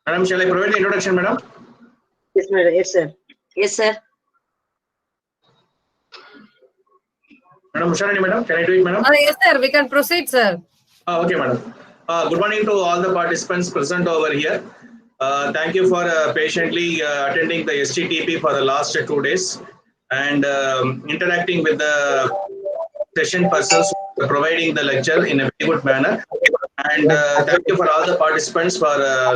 Madam, shall I provide the introduction, madam? Yes, madam. Yes, sir. Yes, sir. Madam Usharani, madam, can I do it, madam? Yes, sir. We can proceed, sir. Okay, madam. Good morning to all the participants present over here. Thank you for patiently attending the STTP for the last 2 days and interacting with the session persons providing the lecture in a very good manner. And thank you for all the participants for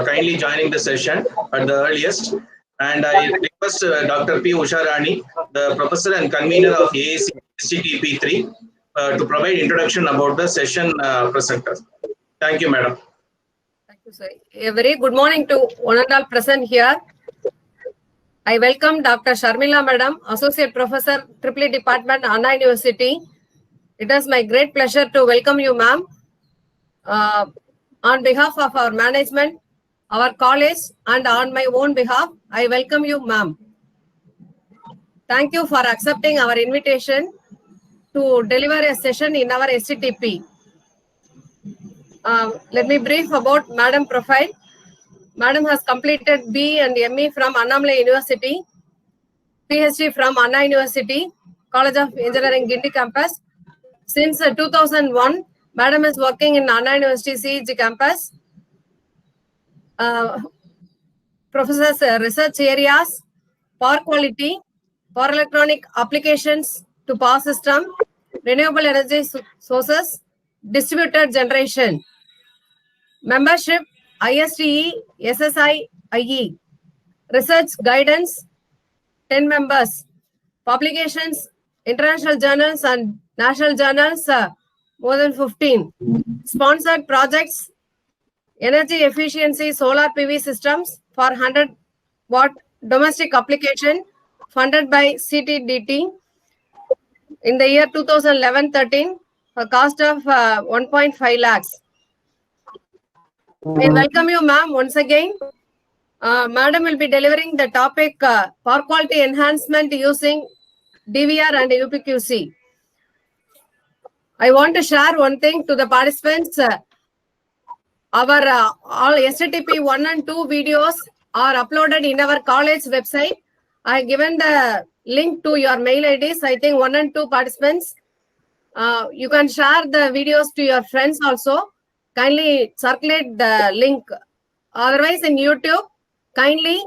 kindly joining the session at the earliest. And I request Dr. P. Usharani, the professor and convener of AAC STTP 3, to provide introduction about the session presenters. Thank you, madam. Thank you, sir. A very good morning to one and all present here. I welcome Dr. Sharmila Madam, Associate Professor, EEE Department, Anna University. It is my great pleasure to welcome you, ma'am. On behalf of our management, our college, and on my own behalf, I welcome you, ma'am. Thank you for accepting our invitation to deliver a session in our STTP. Let me brief about Madam profile. Madam has completed B and ME from Annamalai University, PhD from Anna University, College of Engineering, Guindy campus. Since 2001, Madam is working in Anna University CEG campus. Professor's research areas: power quality, power electronic applications to power system, renewable energy sources, distributed generation. Membership: ISTE, SSI, IE. Research guidance: 10 members. Publications: international journals and national journals, more than 15. Sponsored projects: energy efficiency solar PV systems for 100 watt domestic application funded by CTDT in the year 2011-13, a cost of 1.5 lakhs. I welcome you, ma'am, once again. Madam will be delivering the topic power quality enhancement using DVR and UPQC. I want to share one thing to the participants. Our all STTP 1 and 2 videos are uploaded in our college website. I have given the link to your mail IDs. I think 1 and 2 participants. You can share the videos to your friends also. Kindly circulate the link. Otherwise, in YouTube, kindly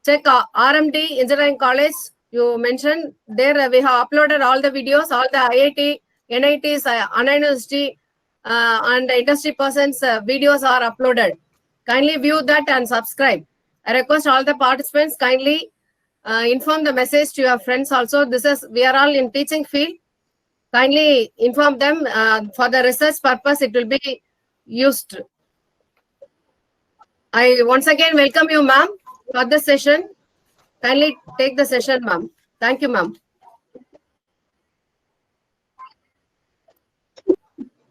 check RMD Engineering College. You mentioned there we have uploaded all the videos, all the IIT, NITs, Anna University, and industry persons' videos are uploaded. Kindly view that and subscribe. I request all the participants kindly inform the message to your friends also. We are all in teaching field. Kindly inform them for the research purpose. It will be used. I once again welcome you, ma'am, for the session. Kindly take the session, ma'am. Thank you, ma'am.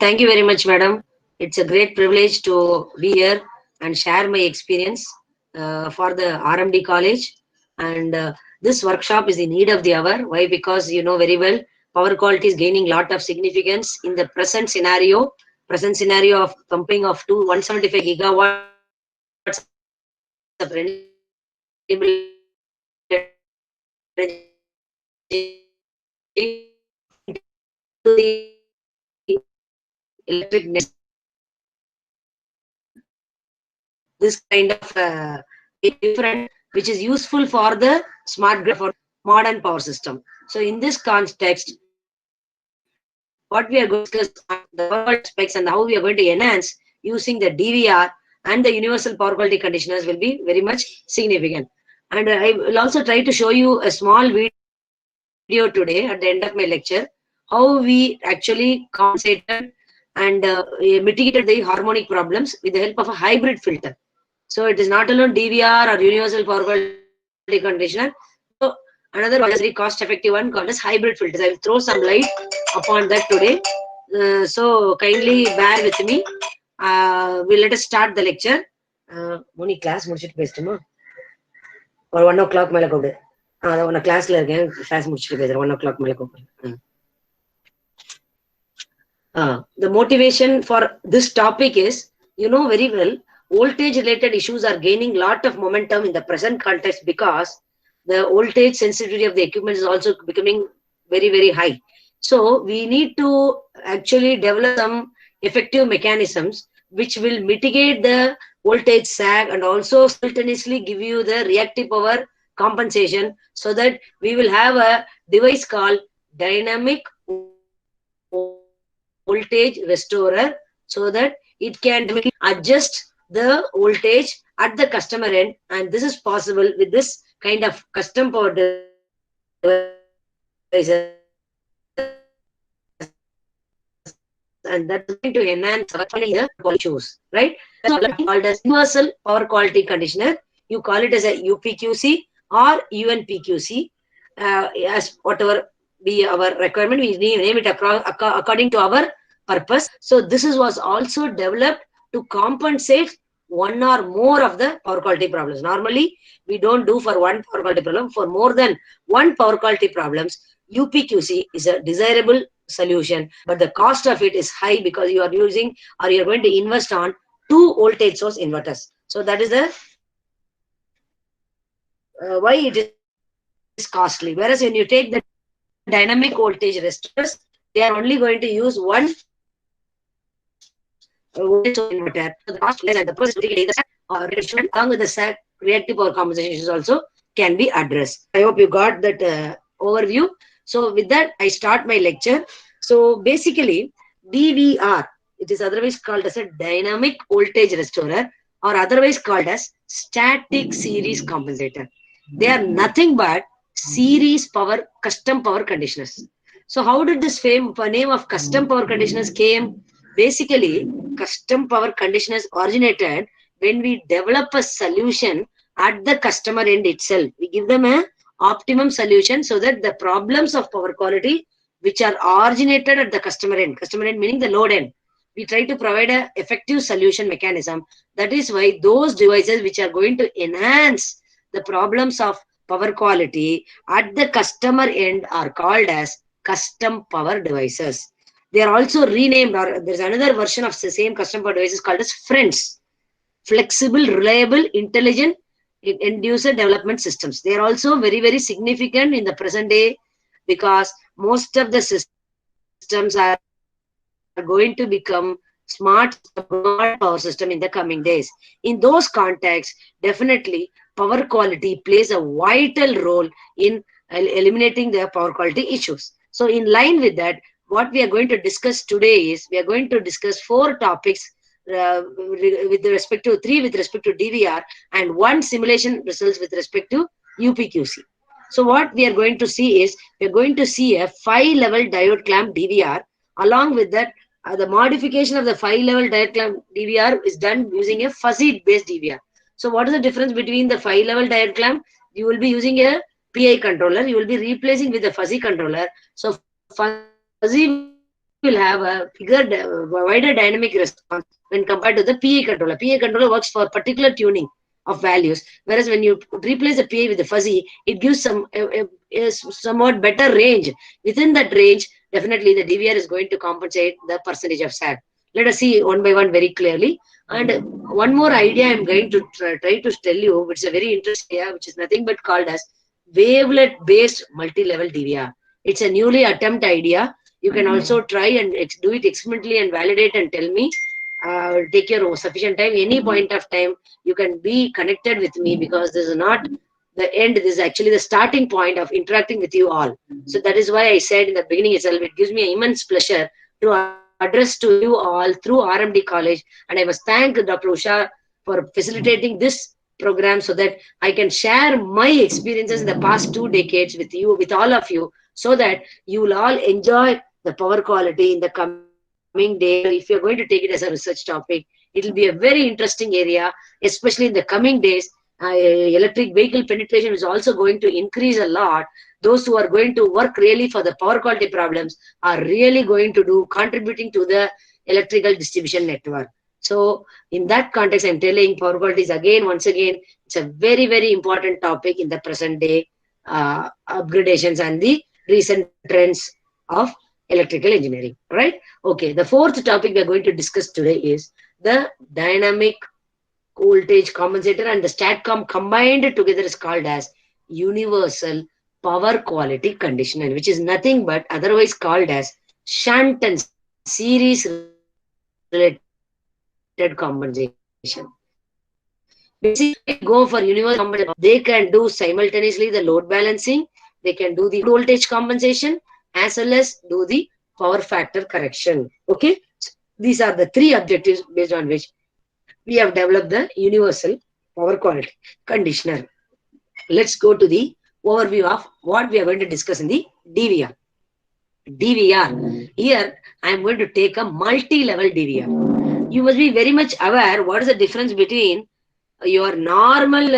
Thank you very much, madam. It's a great privilege to be here and share my experience for the RMD college. And this workshop is in need of the hour. Why? Because you know very well, power quality is gaining lot of significance in the present scenario of pumping of 175 gigawatts of renewable electric net. This kind of different, which is useful for the smart grid, for modern power system. So in this context, what we are going to discuss on the power specs and how we are going to enhance using the DVR and the universal power quality conditioners will be very much significant. And I will also try to show you a small video today at the end of my lecture, how we actually compensated and mitigated the harmonic problems with the help of a hybrid filter. So it is not alone DVR or universal power quality conditioner. So another one is very cost-effective one called as hybrid filters. I will throw some light upon that today. So kindly bear with me. We'll let us start the lecture. Moni class முடிச்சிட்டு பேசட்டுமா? ஒரு 1 o'clock மேல கூப்பிடு. அத கிளாஸ்ல இருக்கேன். Class முடிச்சிட்டு பேசுறேன். 1 o'clock மேல கூப்பிடு. The motivation for this topic is, you know very well, voltage related issues are gaining lot of momentum in the present context because the voltage sensitivity of the equipment is also becoming very, very high. So we need to actually develop some effective mechanisms which will mitigate the voltage sag and also simultaneously give you the reactive power compensation, so that we will have a device called dynamic voltage restorer, so that it can adjust the voltage at the customer end, and this is possible with this kind of custom power devices, and that's going to enhance the issues, right? So called as universal power quality conditioner. You call it as a UPQC or UNPQC, as whatever be our requirement. We name it according to our purpose. So this was also developed to compensate one or more of the power quality problems. Normally, we don't do for one power quality problem. For more than one power quality problems, UPQC is a desirable solution, but the cost of it is high because you are using or you are going to invest on 2 voltage source inverters. So that is the why it is costly. Whereas when you take the dynamic voltage restorers, they are only going to use one voltage source inverter. So the cost less and the person along with the SAC reactive power compensation also can be addressed. I hope you got that overview. So with that, I start my lecture. So basically, DVR, it is otherwise called as a dynamic voltage restorer, or otherwise called as static series compensator. They are nothing but series power, custom power conditioners. So how did this name of custom power conditioners came? Basically, custom power conditioners originated when we develop a solution at the customer end itself. We give them a optimum solution so that the problems of power quality which are originated at the customer end meaning the load end, we try to provide an effective solution mechanism. That is why those devices which are going to enhance the problems of power quality at the customer end are called as custom power devices. They are also renamed, or there's another version of the same custom power devices called as FRIENDS, flexible, reliable, intelligent end user development systems. They are also very, very significant in the present day because most of the systems are going to become smart power system in the coming days. In those contexts, definitely power quality plays a vital role in eliminating the power quality issues. So in line with that, what we are going to discuss today is, we are going to discuss 4 topics with respect to 3 with respect to DVR and 1 simulation results with respect to UPQC. So what we are going to see is, we are going to see a 5-level diode clamp DVR. Along with that, the modification of the 5-level diode clamp DVR is done using a fuzzy based DVR. So what is the difference between the 5-level diode clamp? You will be using a PI controller. You will be replacing with a fuzzy controller. So fuzzy will have a bigger, wider dynamic response when compared to the PI controller. PI controller works for particular tuning of values, whereas when you replace the PI with the fuzzy, it gives some somewhat better range. Within that range, definitely the DVR is going to compensate the percentage of sag. Let us see one by one very clearly. And one more idea I'm going to try to tell you, which is a very interesting idea, which is nothing but called as wavelet-based multi-level DVR. It's a newly attempted idea. You can also try and do it experimentally and validate and tell me. Take your sufficient time. Any point of time, you can be connected with me, because this is not the end. This is actually the starting point of interacting with you all. So that is why I said in the beginning itself, it gives me immense pleasure to address to you all through RMD College. And I must thank Dr. Usha for facilitating this program so that I can share my experiences in the past 2 decades with you, with all of you, so that you will all enjoy the power quality in the coming day. If you're going to take it as a research topic, it will be a very interesting area, especially in the coming days. Electric vehicle penetration is also going to increase a lot. Those who are going to work really for the power quality problems are really going to do contributing to the electrical distribution network. So in that context, I'm telling power quality is once again, it's a very, very important topic in the present day upgradations and the recent trends of electrical engineering, right? Okay, the 4th topic we are going to discuss today is the dynamic voltage compensator and the STATCOM combined together is called as universal power quality conditioner, which is nothing but otherwise called as shunt and series related compensation. Basically, go for universal compensation. They can do simultaneously the load balancing, they can do the voltage compensation, as well as do the power factor correction. Okay, so these are the three objectives based on which we have developed the universal power quality conditioner. Let's go to the overview of what we are going to discuss in the DVR. DVR. Here, I am going to take a multi-level DVR. You must be very much aware what is the difference between your normal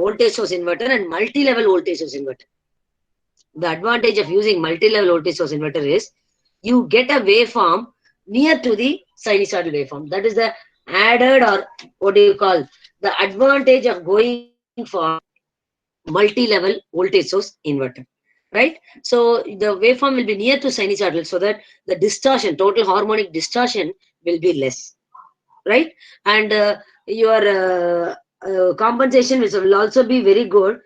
voltage source inverter and multi-level voltage source inverter. The advantage of using multi-level voltage source inverter is you get a waveform near to the sinusoidal waveform. That is the added, or what do you call, the advantage of going for multi-level voltage source inverter, right? So the waveform will be near to sinusoidal so that the distortion, total harmonic distortion will be less, right? And your compensation will also be very good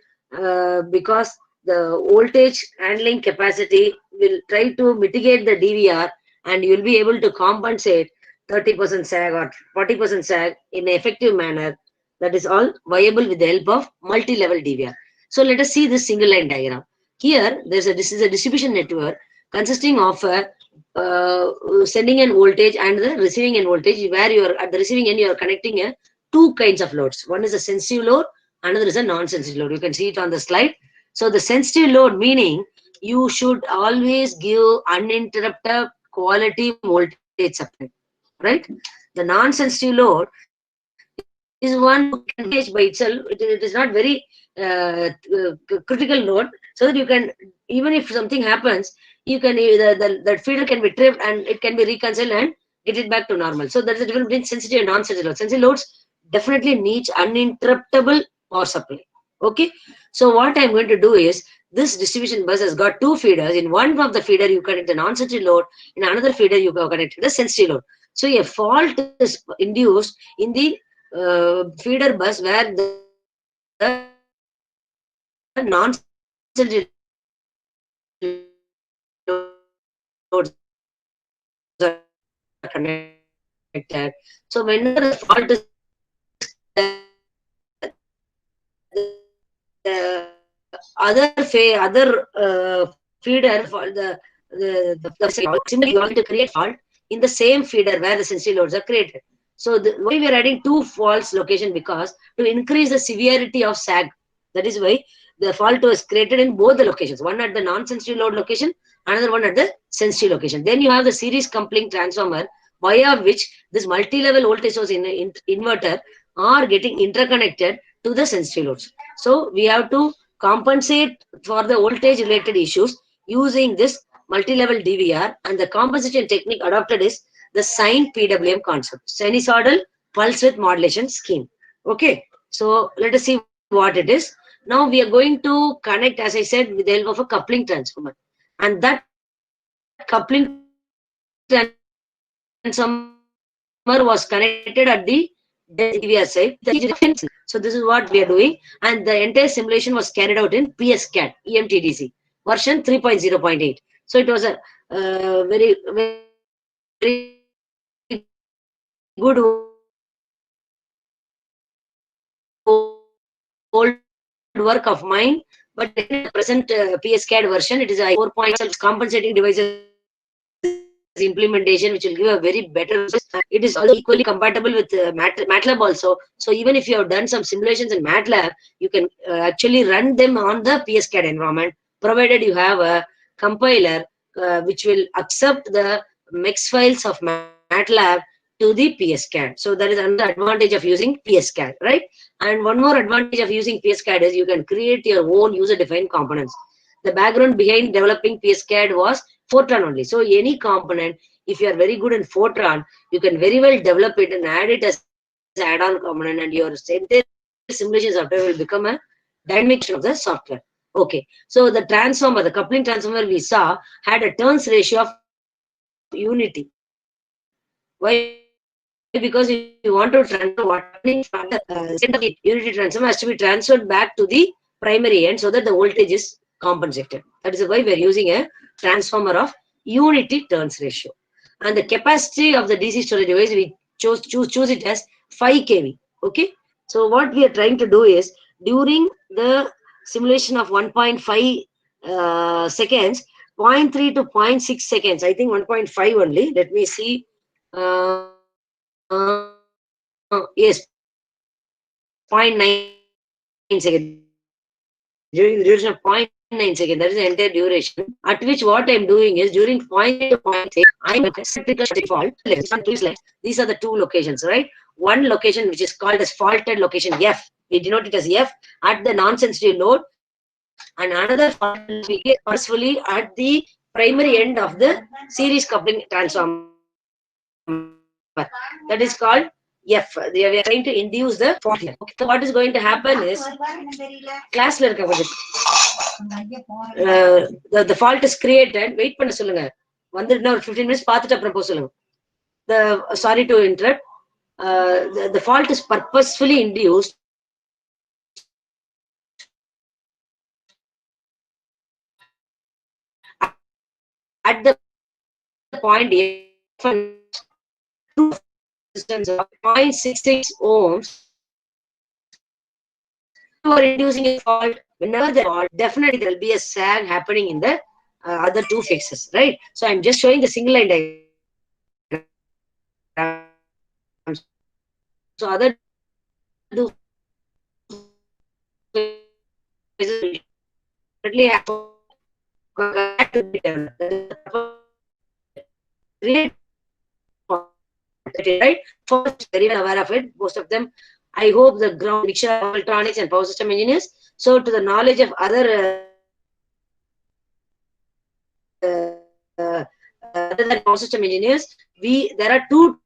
because the voltage handling capacity will try to mitigate the DVR, and you will be able to compensate 30% sag or 40% sag in an effective manner. That is all viable with the help of multi-level DVR. So let us see this single line diagram. Here, this is a distribution network consisting of sending end voltage and the receiving end voltage, where you are at the receiving end, you are connecting two kinds of loads. One is a sensitive load, another is a non-sensitive load. You can see it on the slide. So the sensitive load, meaning you should always give uninterrupted quality voltage supply, right? The non-sensitive load is one who can engage by itself. It is not very critical load, so that you can, even if something happens, you can the feeder can be tripped and it can be reconciled and get it back to normal. So there is a difference between sensitive and non-sensitive loads. Sensitive loads definitely needs uninterruptible power supply. Okay, so what I'm going to do is, this distribution bus has got two feeders. In one of the feeder you connect the non-sensitive load, in another feeder you connect the sensitive load. So a fault is induced in the feeder bus where the non-sensitive loads are connected. So whenever the fault is the other feeder for simply going to create fault in the same feeder where the sensitive loads are created. So why we are adding two faults location? Because to increase the severity of sag. That is why the fault was created in both the locations, one at the non-sensitive load location, another one at the sensitive location. Then you have the series coupling transformer, via which this multi-level voltage source inverter are getting interconnected to the sensitive loads. So we have to compensate for the voltage related issues using this multi-level DVR, and the compensation technique adopted is the sine PWM concept, sinusoidal pulse width modulation scheme. Okay, so let us see what it is. Now we are going to connect, as I said, with the help of a coupling transformer, and that coupling transformer was connected at the DVR side. So this is what we are doing, and the entire simulation was carried out in PSCAD EMTDC version 3.0.8. So it was a very good old work of mine, but in the present PSCAD version, it is a 4.0 compensating devices implementation, which will give a very better. It is also equally compatible with MATLAB also. So even if you have done some simulations in MATLAB, you can actually run them on the PSCAD environment, provided you have a compiler which will accept the MEX files of MATLAB to the PSCAD. So that is another advantage of using PSCAD, right? And one more advantage of using PSCAD is you can create your own user-defined components. The background behind developing PSCAD was Fortran only. So any component, if you are very good in Fortran, you can very well develop it and add it as an add-on component, and your entire simulation software will become a dynamic of the software. Okay, so the transformer, the coupling transformer we saw had a turns ratio of unity. Why Because if you want to transfer water from the unity transformer has to be transferred back to the primary end so that the voltage is compensated. That is why we are using a transformer of unity turns ratio. And the capacity of the DC storage device, we choose it as 5 kV. Okay. So what we are trying to do is, during the simulation of 1.5 seconds, 0.3 to 0.6 seconds, I think 1.5 only. Let me see. Yes, 0.9 seconds. During the duration of 0.9 seconds, that is the entire duration. At which what I am doing is, during 0.8 to 0.6, I am at fault. These are the two locations, right? One location which is called as faulted location F. We denote it as F at the non-sensitive load, and another fault will be forcefully at the primary end of the series coupling transformer. That is called F. We are trying to induce the fault here. Okay. So what is going to happen is, class the fault is created. Wait பண்ண சொல்லுங்க. வந்துட்டு ஒரு 15 minutes பார்த்துட்டு அப்புறம் போக சொல்லுங்க. Sorry to interrupt. The fault is purposefully induced at the point resistance of 0.66 ohms. You are inducing a fault. Whenever there fault, definitely there will be a sag happening in the other two phases, right? So I'm just showing the single line diagram. So other two phases definitely have right? First, very well aware of it. Most of them, I hope, the ground mixture of electronics and power system engineers. So, to the knowledge of other other than power system engineers, there are two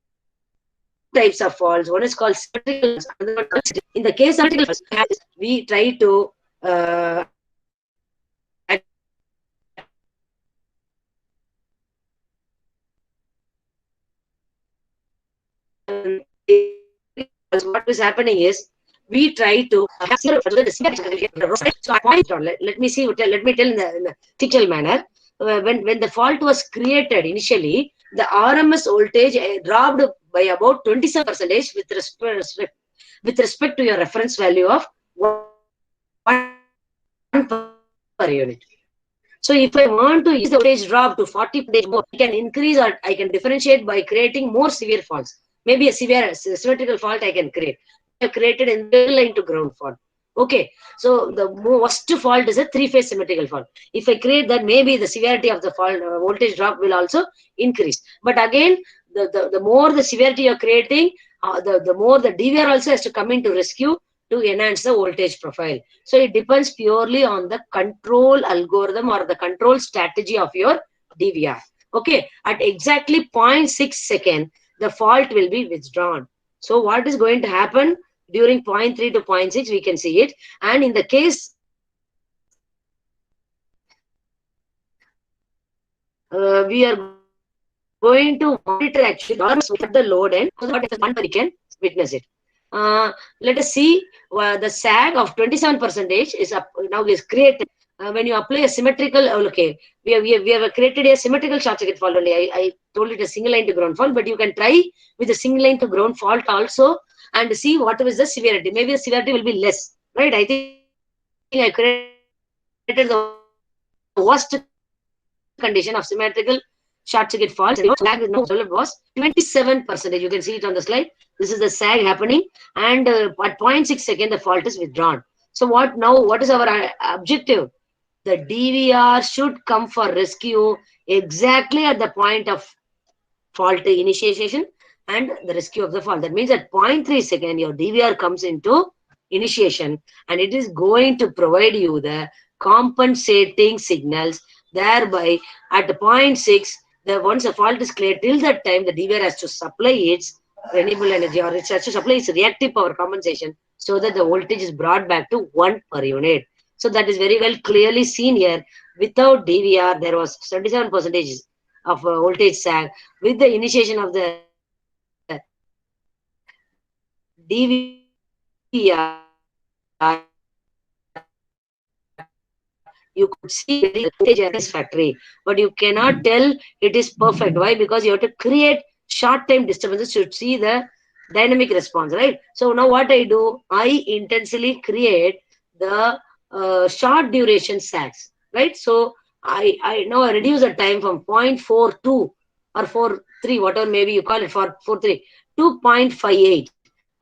types of faults. One is called symmetrical. In the case of symmetrical faults, we try to what is happening is, we try to have so let me see, let me tell in a theoretical manner. When the fault was created initially, the RMS voltage dropped by about 27% with respect to your reference value of 1 per unit. So if I want to use the voltage drop to 40% more, I can increase, or I can differentiate by creating more severe faults. Maybe a severe symmetrical fault I can create. I have created in the line to ground fault. Okay, so the worst fault is a three-phase symmetrical fault. If I create that, maybe the severity of the fault voltage drop will also increase. But again, the more the severity you're creating, the more the DVR also has to come into rescue to enhance the voltage profile. So it depends purely on the control algorithm or the control strategy of your DVR. Okay, at exactly 0.6 seconds, the fault will be withdrawn. So what is going to happen during 0.3 to 0.6, we can see it. And in the case we are going to monitor actually at the load end, so that we can witness it. Let us see, the sag of 27% is up, now is created. When you apply a symmetrical, okay, we have created a symmetrical short circuit fault only. I told it a single line to ground fault, but you can try with a single line to ground fault also and see what is the severity. Maybe the severity will be less, right? I think I created the worst condition of symmetrical short circuit fault. Sag was 27%. You can see it on the slide. This is the sag happening, and at 0.6 seconds, the fault is withdrawn. So what is our objective? The DVR should come for rescue exactly at the point of fault initiation and the rescue of the fault. That means at 0.3 seconds, your DVR comes into initiation, and it is going to provide you the compensating signals. Thereby, at 0.6, once the fault is cleared, till that time, the DVR has to supply its renewable energy, or it has to supply its reactive power compensation, so that the voltage is brought back to 1 per unit. So that is very well clearly seen here. Without DVR, there was 77% of voltage sag. With the initiation of the DVR, you could see the voltage satisfactory, but you cannot tell it is perfect. Why? Because you have to create short-time disturbances to see the dynamic response, right? So now what I do, I intensely create the short duration sags, right? So I now I reduce the time from 0.42 or 4.3, whatever maybe you call it, for 4.3 to 0.58.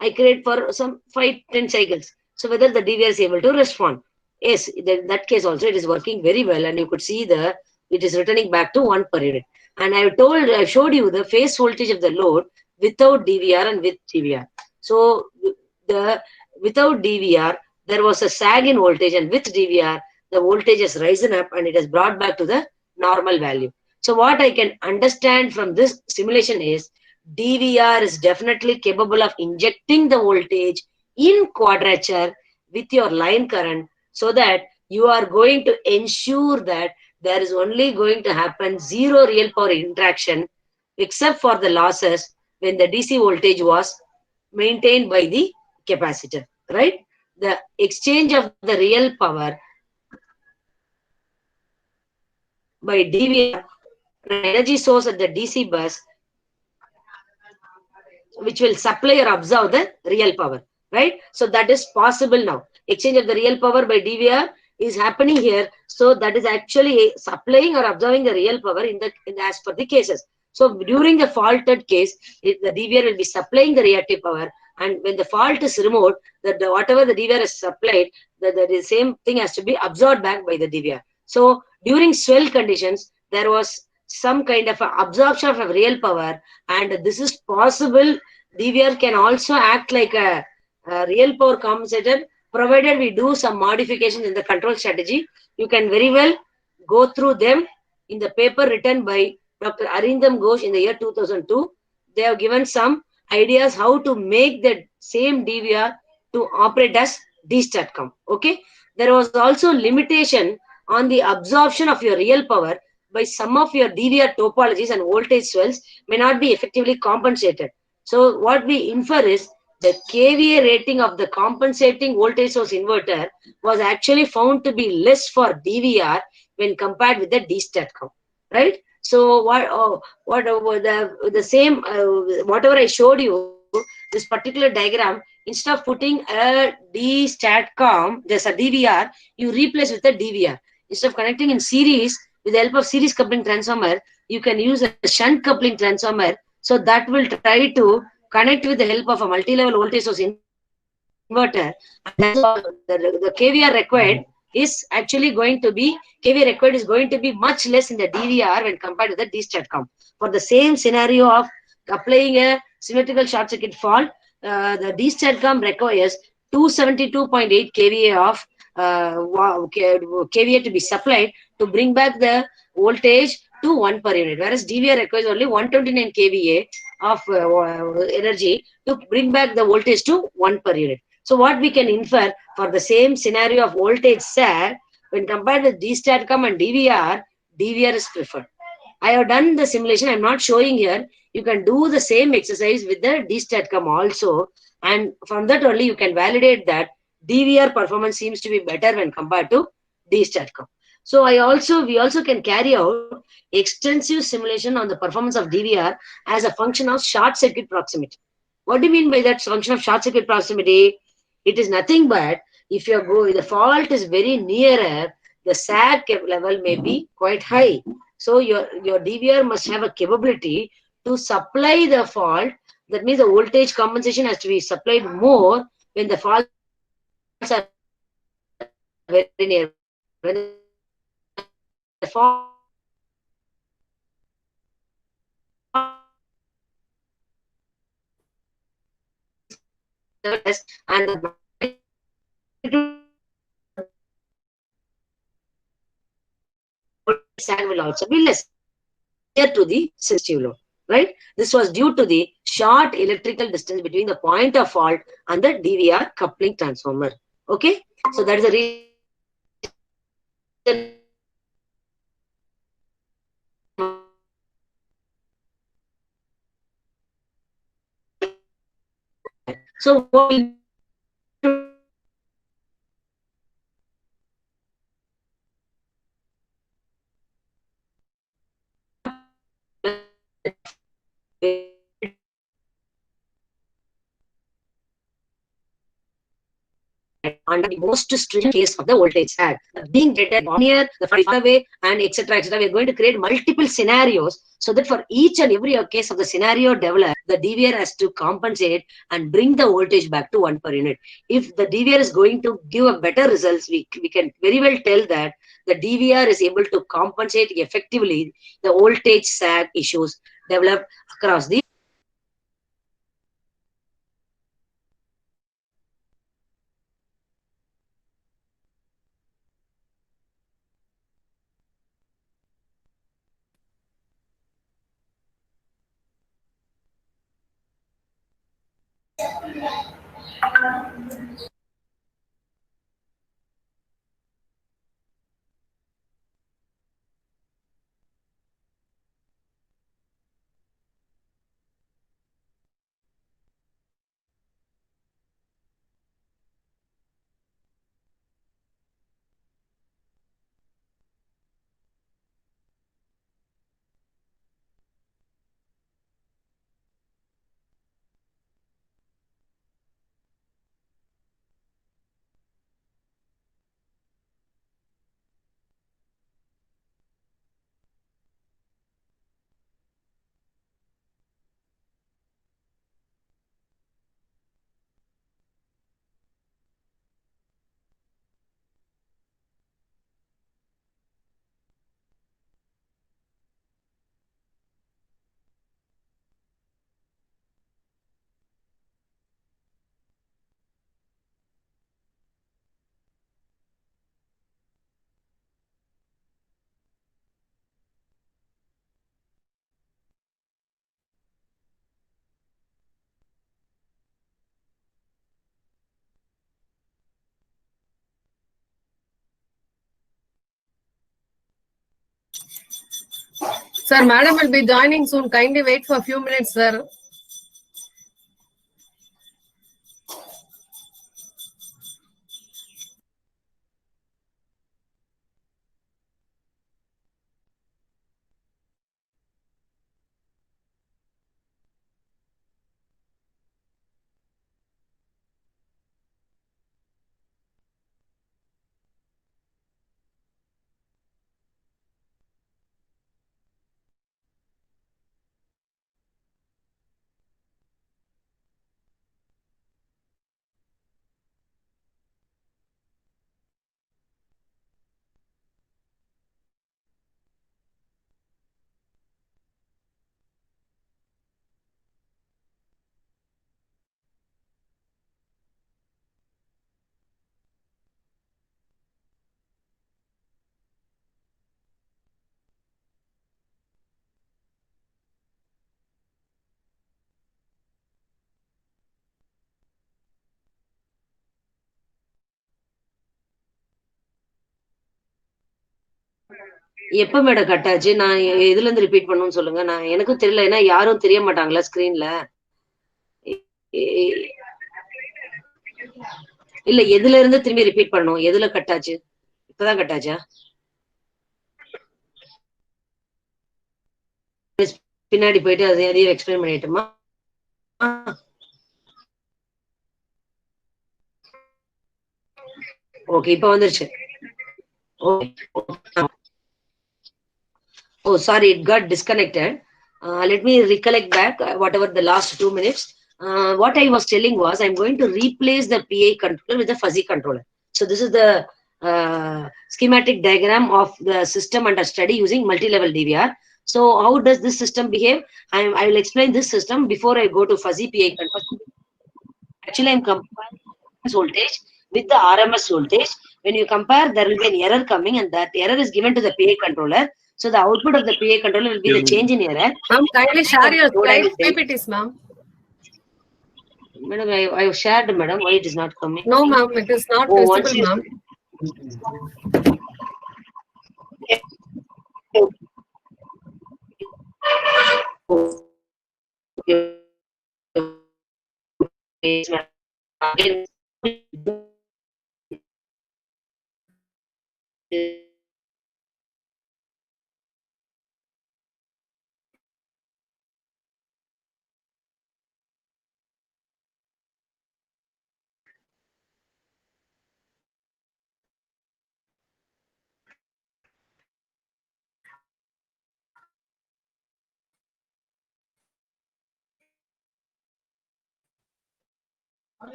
I create for some 5-10 cycles. So whether the DVR is able to respond. Yes, in that case also it is working very well, and you could see it is returning back to 1 per unit. And I showed you the phase voltage of the load without DVR and with DVR. So the without DVR there was a sag in voltage, and with DVR the voltage has risen up and it has brought back to the normal value. So what I can understand from this simulation is DVR is definitely capable of injecting the voltage in quadrature with your line current, so that you are going to ensure that there is only going to happen zero real power interaction except for the losses when the DC voltage was maintained by the capacitor, right? The exchange of the real power by DVR, energy source at the DC bus, which will supply or absorb the real power, right? So that is possible now. Exchange of the real power by DVR is happening here. So that is actually supplying or absorbing the real power in as per the cases. So during the faulted case, the DVR will be supplying the reactive power, and when the fault is removed, whatever the DVR is supplied, the same thing has to be absorbed back by the DVR. So during swell conditions, there was some kind of absorption of real power, and this is possible. DVR can also act like a real power compensator, provided we do some modifications in the control strategy. You can very well go through them in the paper written by Dr. Arindam Ghosh in the year 2002. They have given some ideas how to make the same DVR to operate as D-STATCOM. Okay, there was also limitation on the absorption of your real power by some of your DVR topologies, and voltage swells may not be effectively compensated. So what we infer is the kVA rating of the compensating voltage source inverter was actually found to be less for DVR when compared with the D-STATCOM, right? So the same whatever I showed you, this particular diagram, instead of putting a D-STATCOM, there's a DVR, you replace with a DVR. Instead of connecting in series with the help of series coupling transformer, you can use a shunt coupling transformer. So that will try to connect with the help of a multi-level voltage source inverter. The kVR required is actually going to be much less in the DVR when compared to the D-STATCOM. For the same scenario of applying a symmetrical short circuit fault, the D-STATCOM requires 272.8 kVA of kVA to be supplied to bring back the voltage to 1 per unit, whereas DVR requires only 129 kVA of energy to bring back the voltage to 1 per unit. So what we can infer, for the same scenario of voltage sag, when compared with D-STATCOM and DVR, DVR is preferred. I have done the simulation. I'm not showing here. You can do the same exercise with the D-STATCOM also, and from that only you can validate that DVR performance seems to be better when compared to D-STATCOM. So we also can carry out extensive simulation on the performance of DVR as a function of short circuit proximity. What do you mean by that function of short circuit proximity? It is nothing but if the fault is very nearer, the sag level may be quite high. So your DVR must have a capability to supply the fault. That means the voltage compensation has to be supplied more when the faults are very near. When the fault and the sag will also be less near to the sensitive load, right? This was due to the short electrical distance between the point of fault and the DVR coupling transformer. Okay, so that is the reason So what we'll do, under the most stringent case of the voltage sag, being detected near the far away and etc. etc. We are going to create multiple scenarios so that for each and every case of the scenario developed, the DVR has to compensate and bring the voltage back to 1 per unit. If the DVR is going to give a better results, we can very well tell that the DVR is able to compensate effectively the voltage sag issues developed across the. Sir, madam will be joining soon. Kindly wait for a few minutes, sir. எப்ப madam cut ஆச்சு? நான் எதுல இருந்து repeat பண்ணணும்னு சொல்லுங்க. நான் எனக்கும் தெரியல. ஏன்னா யாரும் தெரிய மாட்டாங்களா ஸ்கிரீன்ல? இல்ல எதுல இருந்து திரும்பி ரிப்பீட் பண்ணணும்? எதுல கட் ஆச்சு? இப்பதான் கட் ஆச்சா? பின்னாடி போயிட்டு அதையும் எக்ஸ்பிளைன் பண்ணிட்டுமா? ஓகே, இப்ப வந்துருச்சு. Oh, sorry, it got disconnected. Let me recollect back whatever the last 2 minutes. What I was telling was I'm going to replace the PI controller with the fuzzy controller. So this is the schematic diagram of the system under study using multi-level DVR. So how does this system behave? I will explain this system before I go to fuzzy PI controller. Actually, I'm comparing this voltage with the RMS voltage. When you compare, there will be an error coming, and that error is given to the PI controller. So the output of the PI controller will be the change in error. Ma'am, kindly share your slide PPTs, ma'am. Madam, I have shared, madam. Why it is not coming? No, ma'am, it is not visible, ma'am. again,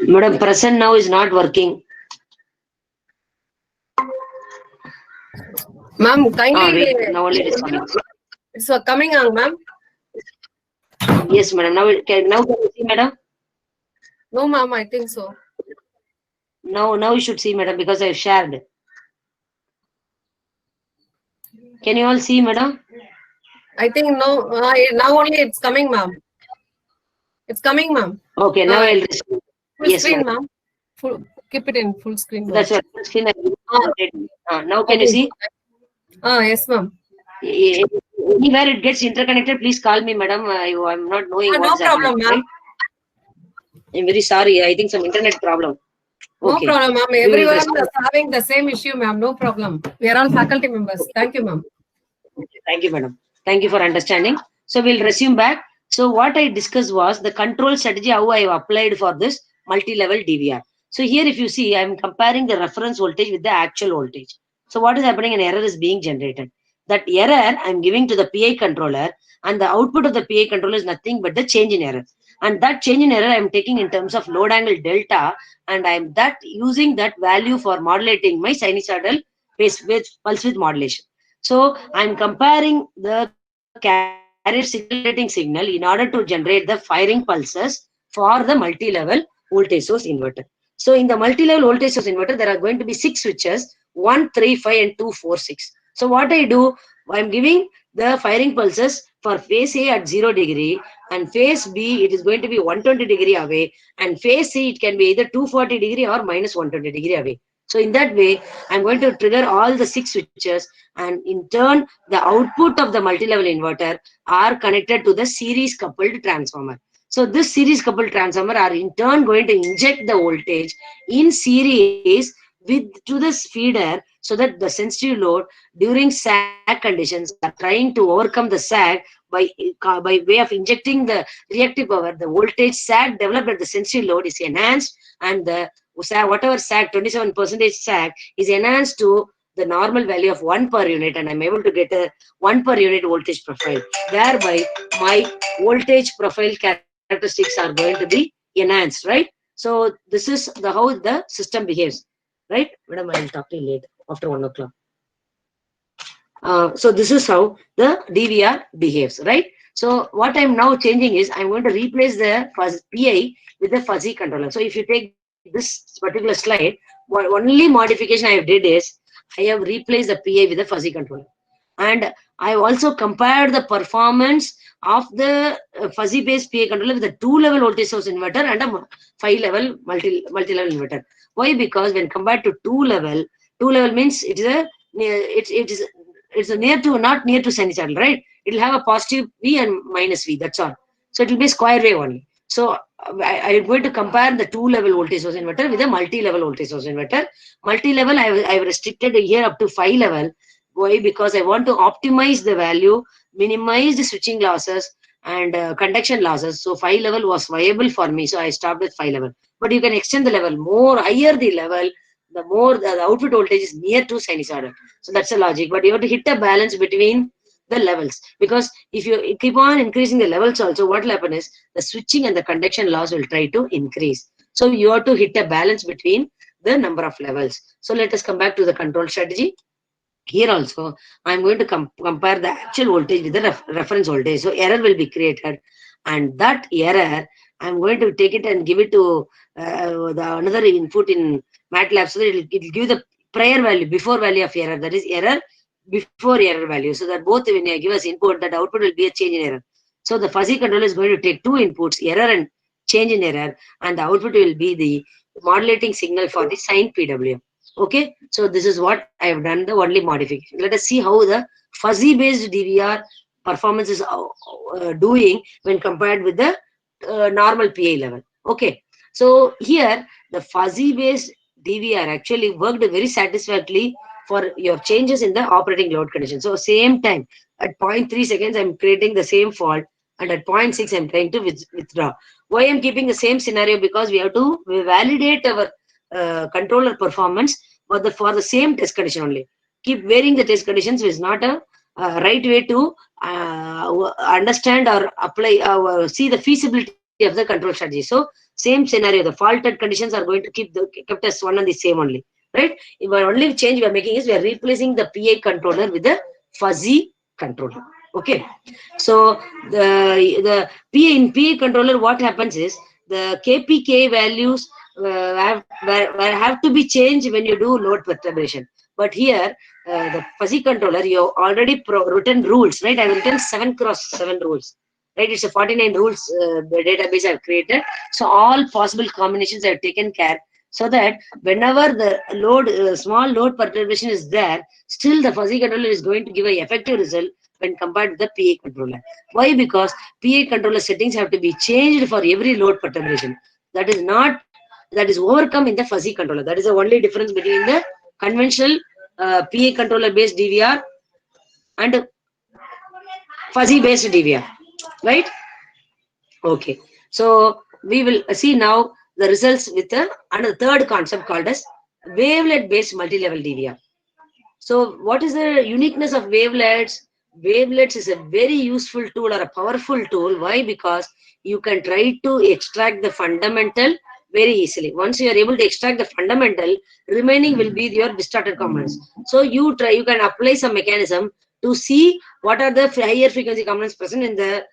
Madam, present now is not working. Ma'am, kindly. Wait, now only it is coming. It's coming on, ma'am. Yes, madam. Now can you see, madam? No, ma'am, I think so. Now you should see, madam, because I've shared. Can you all see, madam? I think no. Now only it's coming, ma'am. It's coming, ma'am. Okay, now I'll Full yes, screen, madam. ma'am. Keep it in full screen. Ma'am. That's what full screen. Now can you see? Yes, ma'am. Anywhere it gets interconnected, please call me, madam. I'm not knowing No what's problem, happening. ma'am. Right? I'm very sorry. I think some internet problem. No Okay. problem, ma'am. We will Everyone respond. is having the same issue, ma'am. No problem. We are all faculty members. Thank you, ma'am. Thank you, madam. Thank you for understanding. So we'll resume back. So what I discussed was the control strategy, how I have applied for this multi-level DVR. So here, if you see, I'm comparing the reference voltage with the actual voltage. So what is happening? An error is being generated. That error I'm giving to the PI controller, and the output of the PI controller is nothing but the change in error. And that change in error I'm taking in terms of load angle delta, and I'm using that value for modulating my sinusoidal phase with pulse width modulation. So I'm comparing the carrier stimulating signal in order to generate the firing pulses for the multi-level voltage source inverter. So in the multi-level voltage source inverter, there are going to be 6 switches, 1, 3, 5, and 2, 4, 6. So what I do, I'm giving the firing pulses for phase A at 0 degree, and phase B, it is going to be 120 degree away, and phase C, it can be either 240 degree or minus 120 degree away. So in that way, I'm going to trigger all the 6 switches, and in turn, the output of the multi-level inverter are connected to the series coupled transformer. So this series coupled transformer are in turn going to inject the voltage in series to this feeder, so that the sensitive load during sag conditions are trying to overcome the sag by way of injecting the reactive power. The voltage sag developed at the sensitive load is enhanced, and the whatever sag, 27% sag, is enhanced to the normal value of 1 per unit, and I'm able to get a 1 per unit voltage profile. Thereby, my voltage profile characteristics are going to be enhanced, right? So this is how the system behaves, right? Madam, I will talk to you later after 1 o'clock. So this is how the DVR behaves, right? So what I'm now changing is I'm going to replace the PI with the fuzzy controller. So if you take this particular slide, only modification I did is I have replaced the PI with the fuzzy controller. And I also compared the performance of the fuzzy based PI controller with a 2-level voltage source inverter and a 5-level multi-level inverter. Why? Because when compared to 2-level means it is it's a not near to sinusoidal, right? It will have a positive V and minus V. That's all. So it will be square wave only. So I am going to compare the 2-level voltage source inverter with a multi-level voltage source inverter. Multi-level, I have restricted here up to 5-level. Why? Because I want to optimize the value, minimize the switching losses and conduction losses. So 5-level was viable for me. So I stopped with 5-level. But you can extend the level. Higher the level, the more the output voltage is near to sinusoidal. So that's the logic. But you have to hit a balance between the levels, because if you keep on increasing the levels also, what will happen is the switching and the conduction loss will try to increase. So you have to hit a balance between the number of levels. So let us come back to the control strategy. Here also, I'm going to compare the actual voltage with the reference voltage. So error will be created, and that error, I'm going to take it and give it to another input in MATLAB, so that it will give the prior value, before value of error, that is error before error value, so that both when I give us input, that output will be a change in error. So the fuzzy controller is going to take 2 inputs, error and change in error, and the output will be the modulating signal for the sine PWM. Okay, so this is what I have done, the only modification. Let us see how the fuzzy based DVR performance is doing when compared with the normal PI level. Okay. So here the fuzzy based DVR actually worked very satisfactorily for your changes in the operating load condition. So same time at 0.3 seconds, I'm creating the same fault, and at 0.6, I'm trying to withdraw. Why I'm keeping the same scenario? Because we have to validate our controller performance for the same test condition only. Keep varying the test conditions is not a right way to understand or apply see the feasibility of the control strategy. So same scenario, the faulted conditions are going to kept as one and the same only, right? If our only change we are making is we are replacing the PI controller with the fuzzy controller. Okay. So the PA controller, what happens is the KPK values have to be changed when you do load perturbation. But here, the fuzzy controller, you have already written rules, right? I have written 7x7 rules, right? It's a 49 rules database I've created. So all possible combinations I've taken care, so that whenever the load, small load perturbation is there, still the fuzzy controller is going to give an effective result when compared to the PA controller. Why? Because PA controller settings have to be changed for every load perturbation. That is overcome in the fuzzy controller. That is the only difference between the conventional PA controller based DVR and fuzzy based DVR, right? Okay. So we will see now the results with another third concept called as wavelet based multi-level DVR. So what is the uniqueness of wavelets? Wavelets is a very useful tool or a powerful tool. Why? Because you can try to extract the fundamental very easily. Once you are able to extract the fundamental, remaining will be your distorted components. So you can apply some mechanism to see what are the higher frequency components present in the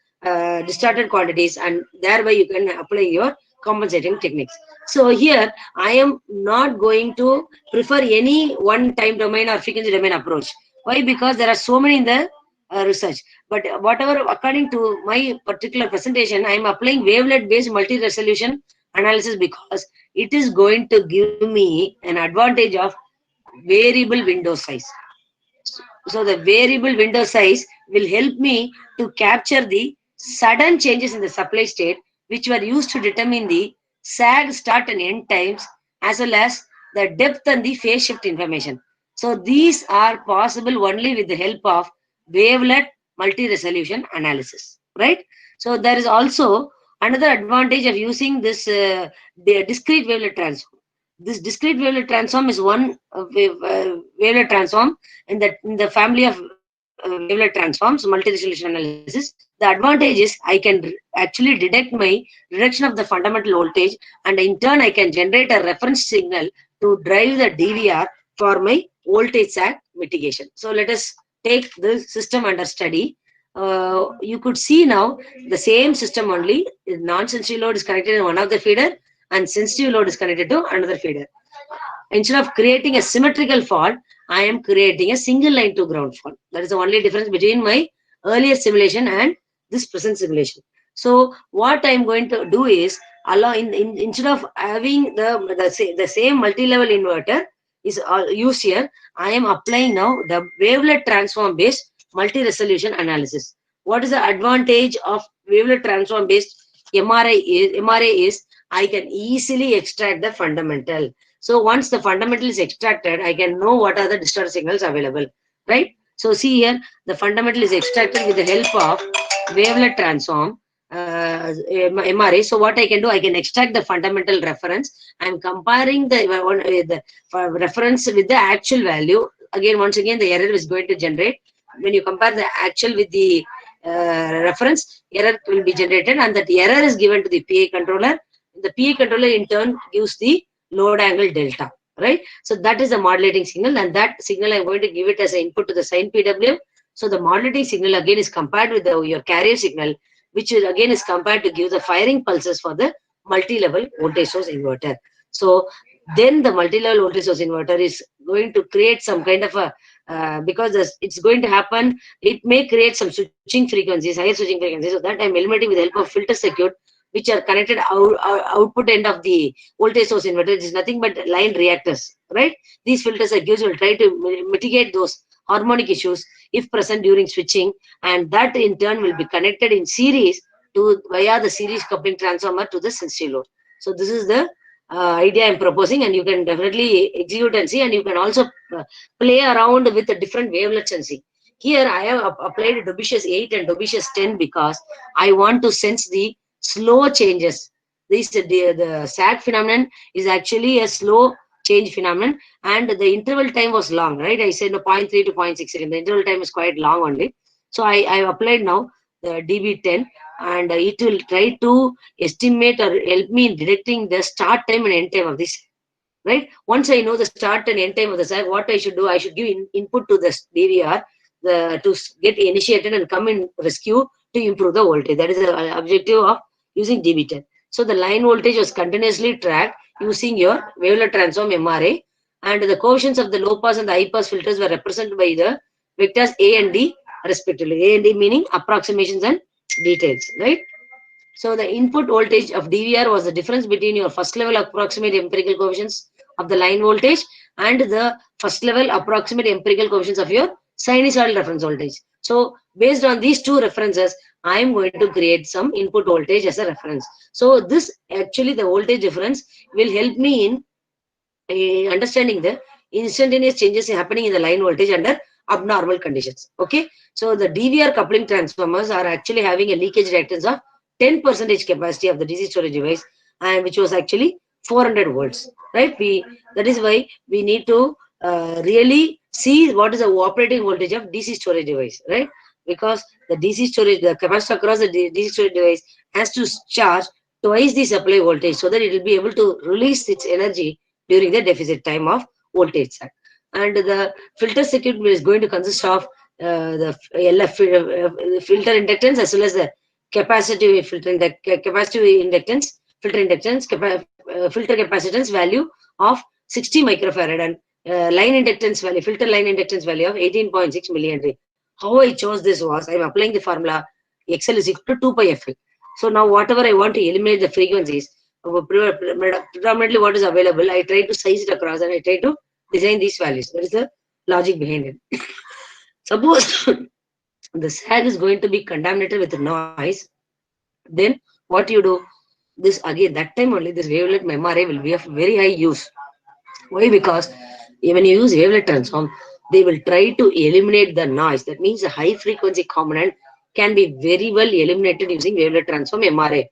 distorted quantities, and thereby you can apply your compensating techniques. So here I am not going to prefer any one time domain or frequency domain approach. Why? Because there are so many in the research. But whatever, according to my particular presentation, I am applying wavelet based multi-resolution analysis because it is going to give me an advantage of variable window size. So the variable window size will help me to capture the sudden changes in the supply state, which were used to determine the sag start and end times, as well as the depth and the phase shift information. So these are possible only with the help of wavelet multi-resolution analysis, right? So there is also another advantage of using this the discrete wavelet transform. This discrete wavelet transform is one wavelet transform in the family of wavelet transforms, multi-resolution analysis. The advantage is I can actually detect my reduction of the fundamental voltage, and in turn I can generate a reference signal to drive the DVR for my voltage sag mitigation. So let us take the system under study. You could see now the same system only. Non-sensitive load is connected in one of the feeder, and sensitive load is connected to another feeder. Instead of creating a symmetrical fault, I am creating a single line to ground fault. That is the only difference between my earlier simulation and this present simulation. So what I am going to do is, instead of having the same multi-level inverter is used here, I am applying now the wavelet transform based multi-resolution analysis. What is the advantage of wavelet transform based MRA is I can easily extract the fundamental. So once the fundamental is extracted, I can know what are the distorted signals available, right? So see here, the fundamental is extracted with the help of wavelet transform MRA. So what I can do, I can extract the fundamental reference. I'm comparing the reference with the actual value. Again, once again, the error is going to generate. When you compare the actual with the reference, error will be generated, and that error is given to the PA controller. The PA controller in turn gives the load angle delta, right? So that is the modulating signal, and that signal I'm going to give it as an input to the sine PWM. So the modulating signal again is compared with your carrier signal, which is again is compared to give the firing pulses for the multi-level voltage source inverter. So then the multi-level voltage source inverter is going to create some kind of a because it's going to happen, it may create some switching frequencies, higher switching frequencies. So that I'm eliminating with the help of filter circuit, which are connected output end of the voltage source inverter. It is nothing but line reactors, right? These filter circuits will try to mitigate those harmonic issues if present during switching, and that in turn will be connected in series to via the series coupling transformer to the sensitive load. So this is the idea I'm proposing, and you can definitely execute and see, and you can also play around with the different wavelets and see. Here I have applied Dobischius 8 and Dobischius 10 because I want to sense the slow changes. The sag phenomenon is actually a slow change phenomenon, and the interval time was long, right? I said 0.3 to 0.6 seconds. The interval time is quite long only. So I applied now the DB10, and it will try to estimate or help me in detecting the start time and end time of this, right? Once I know the start and end time of the sag, what I should do, I should give input to this DVR to get initiated and come in rescue to improve the voltage. That is the objective of using DB10. So the line voltage was continuously tracked using your wavelet transform MRA, and the coefficients of the low pass and the high pass filters were represented by the vectors A and D respectively. A and D meaning approximations and details, right? So the input voltage of DVR was the difference between your first level approximate empirical coefficients of the line voltage and the first level approximate empirical coefficients of your sinusoidal reference voltage. So based on these two references, I am going to create some input voltage as a reference. So this actually, the voltage difference will help me in understanding the instantaneous changes happening in the line voltage under abnormal conditions. Okay, so the DVR coupling transformers are actually having a leakage reactance of 10% capacity of the DC storage device, and which was actually 400 volts, right? That is why we need to really see what is the operating voltage of DC storage device, right? Because the DC storage, the capacitor across the DC storage device has to charge twice the supply voltage so that it will be able to release its energy during the deficit time of voltage sag. And the filter circuit is going to consist of the filter inductance as well as the capacitive filter inductance, filter capacitance value of 60 microfarad, and line inductance value, filter line inductance value of 18.6 millihenry. How I chose this was, I'm applying the formula XL is equal to 2 pi FL. So now whatever I want to eliminate the frequencies, predominantly what is available, I try to size it across and I try to design these values. That is the logic behind it. Suppose the sag is going to be contaminated with noise, then what you do, this again, that time only this wavelet MRA will be of very high use. Why? Because when you use wavelet transform, they will try to eliminate the noise. That means the high frequency component can be very well eliminated using wavelet transform MRA.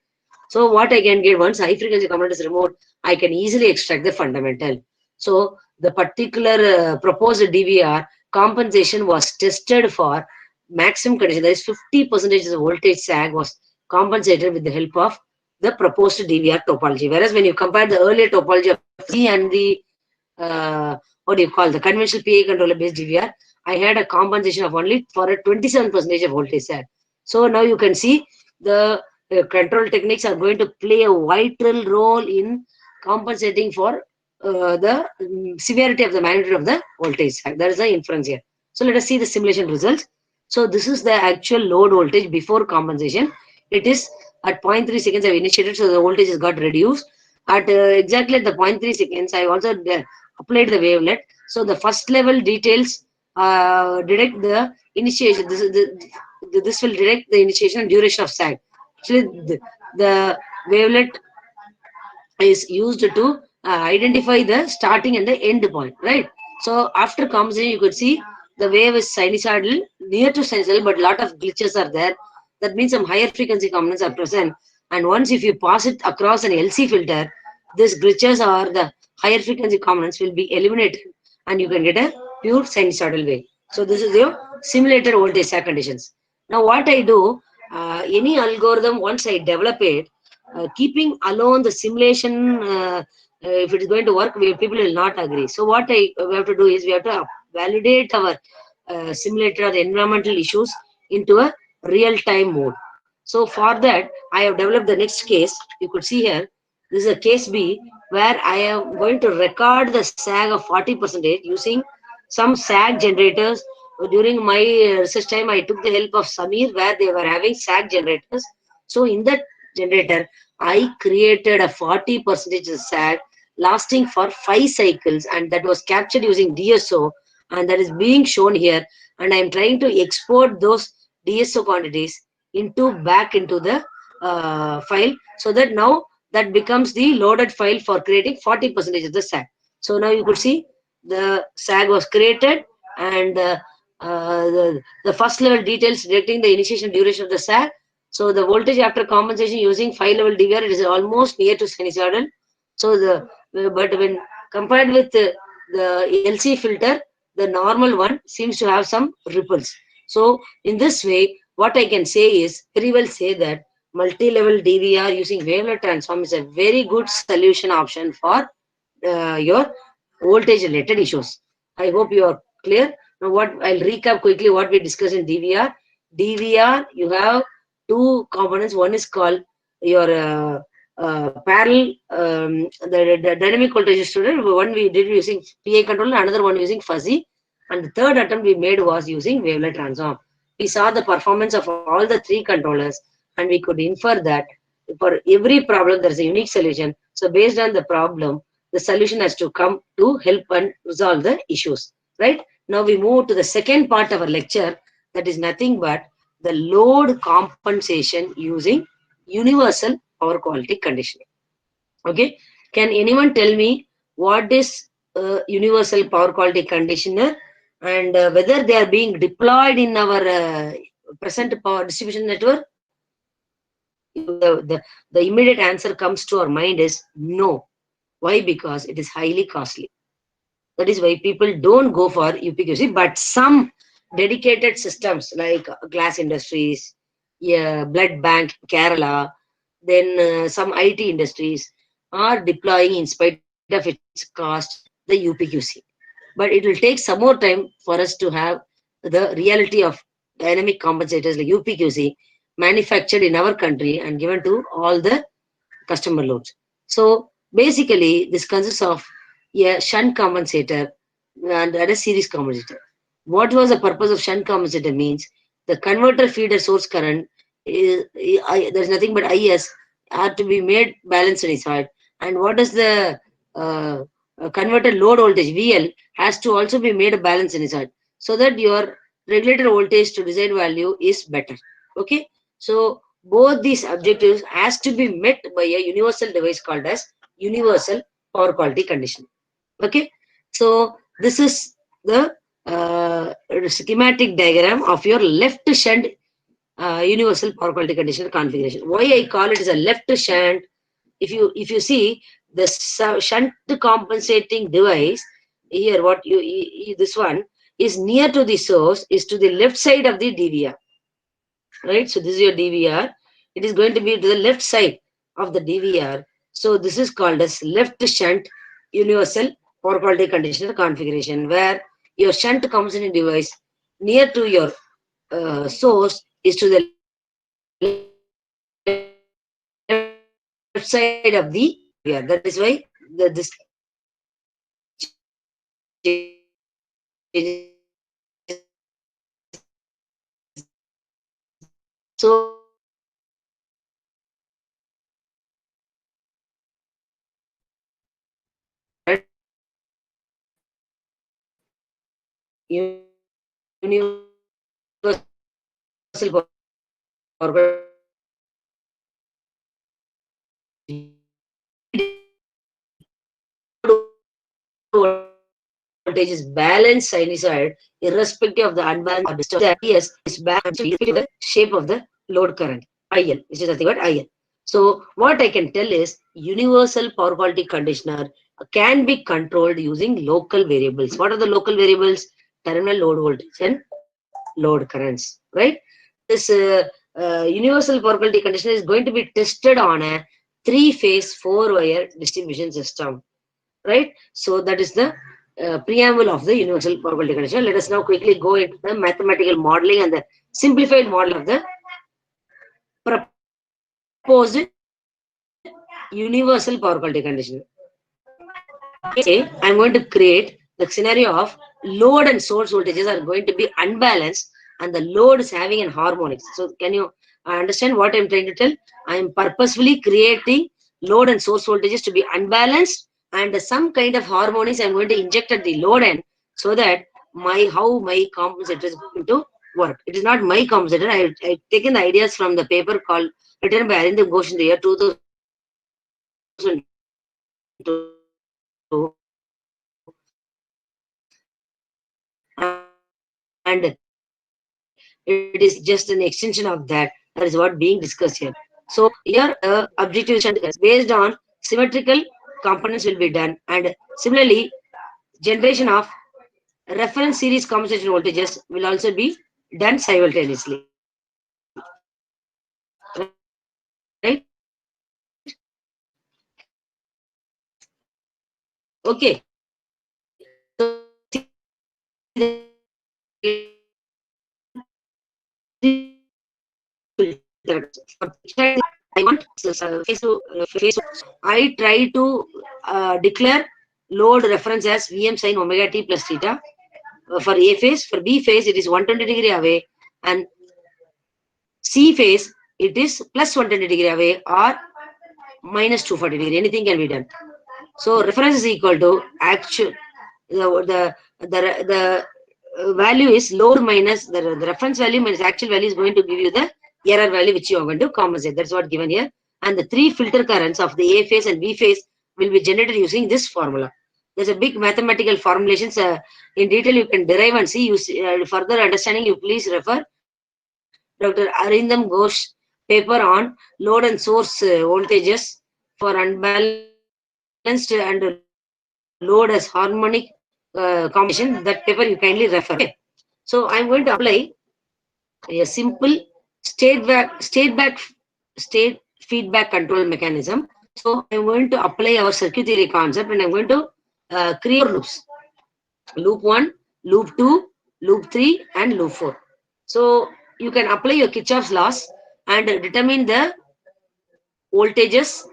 So what I can get, once high frequency component is removed, I can easily extract the fundamental. So the particular proposed DVR compensation was tested for maximum condition. That is 50% of the voltage sag was compensated with the help of the proposed DVR topology. Whereas when you compare the earlier topology of C and the what do you call the conventional PI controller based DVR, I had a compensation of only for a 27% of voltage sag. So now you can see the control techniques are going to play a vital role in compensating for the severity of the magnitude of the voltage sag. That is the inference here. So let us see the simulation results. So this is the actual load voltage before compensation. It is at 0.3 seconds I have initiated, so the voltage has got reduced. At exactly at the 0.3 seconds, I also applied the wavelet. So the first level details detect the initiation. This will detect the initiation and duration of sag. Actually, the wavelet is used to identify the starting and the end point, right? So after compensation, you could see the wave is sinusoidal, near to sinusoidal, but a lot of glitches are there. That means some higher frequency components are present. And once if you pass it across an LC filter, these glitches or the higher frequency components will be eliminated, and you can get a pure sinusoidal wave. So this is your simulated voltage sag conditions. Now what I do, any algorithm, once I develop it, keeping alone the simulation, if it is going to work, people will not agree. So what we have to do is we have to validate our simulated or environmental issues into a real-time mode. So for that, I have developed the next case. You could see here, this is a case B, where I am going to record the sag of 40% using some sag generators. During my research time, I took the help of Samir, where they were having sag generators. So in that generator, I created a 40% sag lasting for 5 cycles, and that was captured using DSO, and that is being shown here. And I am trying to export those DSO quantities back into the file, so that now that becomes the loaded file for creating 40% of the SAG. So now you could see the SAG was created, and the first level details detecting the initiation duration of the SAG. So the voltage after compensation using 5-level DVR, it is almost near to sinusoidal. So but when compared with the LC filter, the normal one seems to have some ripples. So in this way, what I can say is very well say that multi-level DVR using wavelet transform is a very good solution option for your voltage related issues. I hope you are clear. Now I'll recap quickly what we discussed in DVR. DVR, you have two components. One is called your parallel, the dynamic voltage distributor. One we did using PI controller, another one using fuzzy, and the third attempt we made was using wavelet transform. We saw the performance of all the three controllers, and we could infer that for every problem there is a unique solution. So based on the problem, the solution has to come to help and resolve the issues. Right? Now we move to the second part of our lecture, that is nothing but the load compensation using universal power quality conditioning. Okay, can anyone tell me what is universal power quality conditioner, and whether they are being deployed in our present power distribution network? The immediate answer comes to our mind is no. Why? Because it is highly costly. That is why people don't go for UPQC, but some dedicated systems like glass industries, blood bank, Kerala, then some IT industries are deploying, in spite of its cost, the UPQC. But it will take some more time for us to have the reality of dynamic compensators like UPQC manufactured in our country and given to all the customer loads. So basically, this consists of a shunt compensator and a series compensator. What was the purpose of shunt compensator means the converter feeder source current there's nothing but IS have to be made balanced sinusoid, and what is the converter load voltage VL has to also be made a balanced sinusoid, so that your regulator voltage to desired value is better. Okay, so both these objectives has to be met by a universal device called as universal power quality conditioning. Okay, so this is the schematic diagram of your left shunt universal power quality conditioner configuration. Why I call it as a left shunt? If you see the shunt compensating device here, what this one is near to the source is to the left side of the DVR. Right, so this is your DVR. It is going to be to the left side of the DVR. So this is called as left shunt universal power quality conditioner configuration, where your shunt compensating device near to your source is to the left side of the DVR. That is why this so universal power voltage is balanced sinusoid irrespective of the unbalanced or disturbed. The IS is balanced to the shape of the load current IL, which is nothing but IL. So what I can tell is universal power quality conditioner can be controlled using local variables. What are the local variables? Terminal load voltage and load currents, right? This universal power quality conditioner is going to be tested on a 3-phase 4-wire distribution system, right? So that is the preamble of the universal power quality conditioner. Let us now quickly go into the mathematical modeling and the simplified model of the proposed universal power quality conditioner. Okay, I'm going to create the scenario of load and source voltages are going to be unbalanced and the load is having an harmonics. So can you understand what I'm trying to tell? I am purposefully creating load and source voltages to be unbalanced, and some kind of harmonics I'm going to inject at the load end, so that how my compensator is going to work. It is not my compositor. I've taken the ideas from the paper called written by Arindam Ghosh in the year 2002. And it is just an extension of that. That is what being discussed here. So here objective based on symmetrical components will be done, and similarly generation of reference series compensation voltages will also be done simultaneously. Right? Okay. So I want I try to declare load reference as Vm sin omega t plus theta for A phase. For B phase, it is 120 degree away, and C phase, it is plus 120 degree away or minus 240 degree. Anything can be done. So reference is equal to actual. The value is load minus the reference value minus actual value is going to give you the error value which you are going to compensate. That's what given here. And the three filter currents of the A phase and B phase will be generated using this formula. There's a big mathematical formulations. In detail, you can derive and see. Further understanding, you please refer Dr. Arindam Ghosh paper on load and source voltages for unbalanced and load as harmonic combination. That paper you kindly refer. Okay. So I'm going to apply a simple state feedback control mechanism. So I'm going to apply our circuit theory concept, and I'm going to create loops. Loop 1, loop 2, loop 3, and loop 4. So you can apply your Kirchhoff's laws and determine the voltages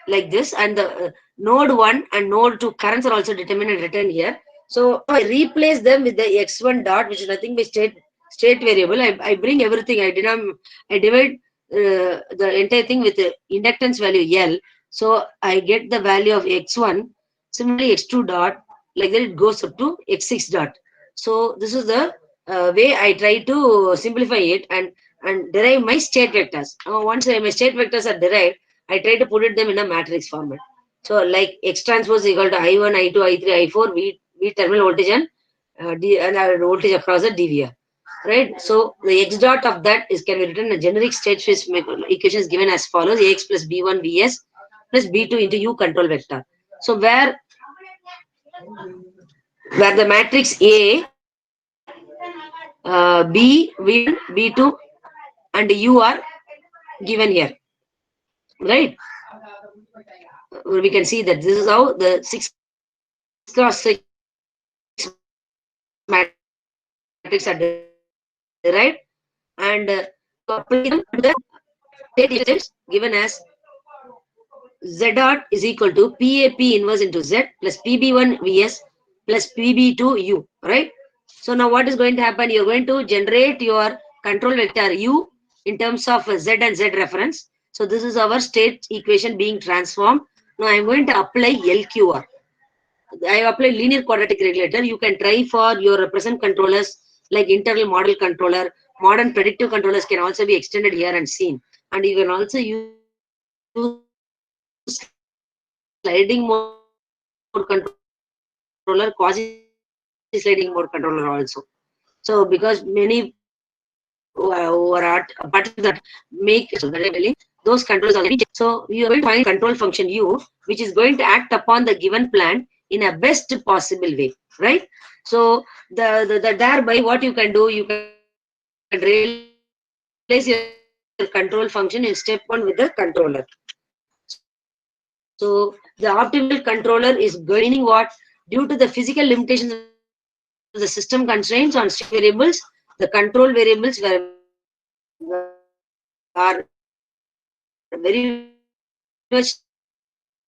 like this, and the node 1 and node 2 currents are also determined and written here. So I replace them with the x1 dot, which is nothing but state variable. I bring everything. I divide the entire thing with the inductance value L. So I get the value of x1. Similarly, x2 dot, like that it goes up to x6 dot. So this is the way I try to simplify it and derive my state vectors. Once my state vectors are derived, I try to put them in a matrix format. So like X transpose equal to I1, I2, I3, I4, V terminal voltage and voltage across the DVR. Right? So the X dot of that can be written in a generic state space equation is given as follows: Ax plus B1 Vs plus B2 into U control vector. So where the matrix A, B, V1, B2 and U are given here. Right? We can see that this is how the 6 cross 6 matrix are derived, and the state is given as Z dot is equal to PAP inverse into Z plus PB1 Vs plus PB2 U. Right? So now what is going to happen? You're going to generate your control vector U in terms of Z and Z reference. So this is our state equation being transformed. Now I'm going to apply LQR. I apply linear quadratic regulator. You can try for your present controllers like internal model controller. Modern predictive controllers can also be extended here and seen. And you can also use sliding mode controller, quasi sliding mode controller also. So because many who are at that make those controls are. So you are going to find control function U, which is going to act upon the given plant in a best possible way, right? So the thereby what you can do, you can replace your control function in step 1 with the controller. So the optimal controller is gaining what? Due to the physical limitations of the system constraints on state variables, the control variables are very much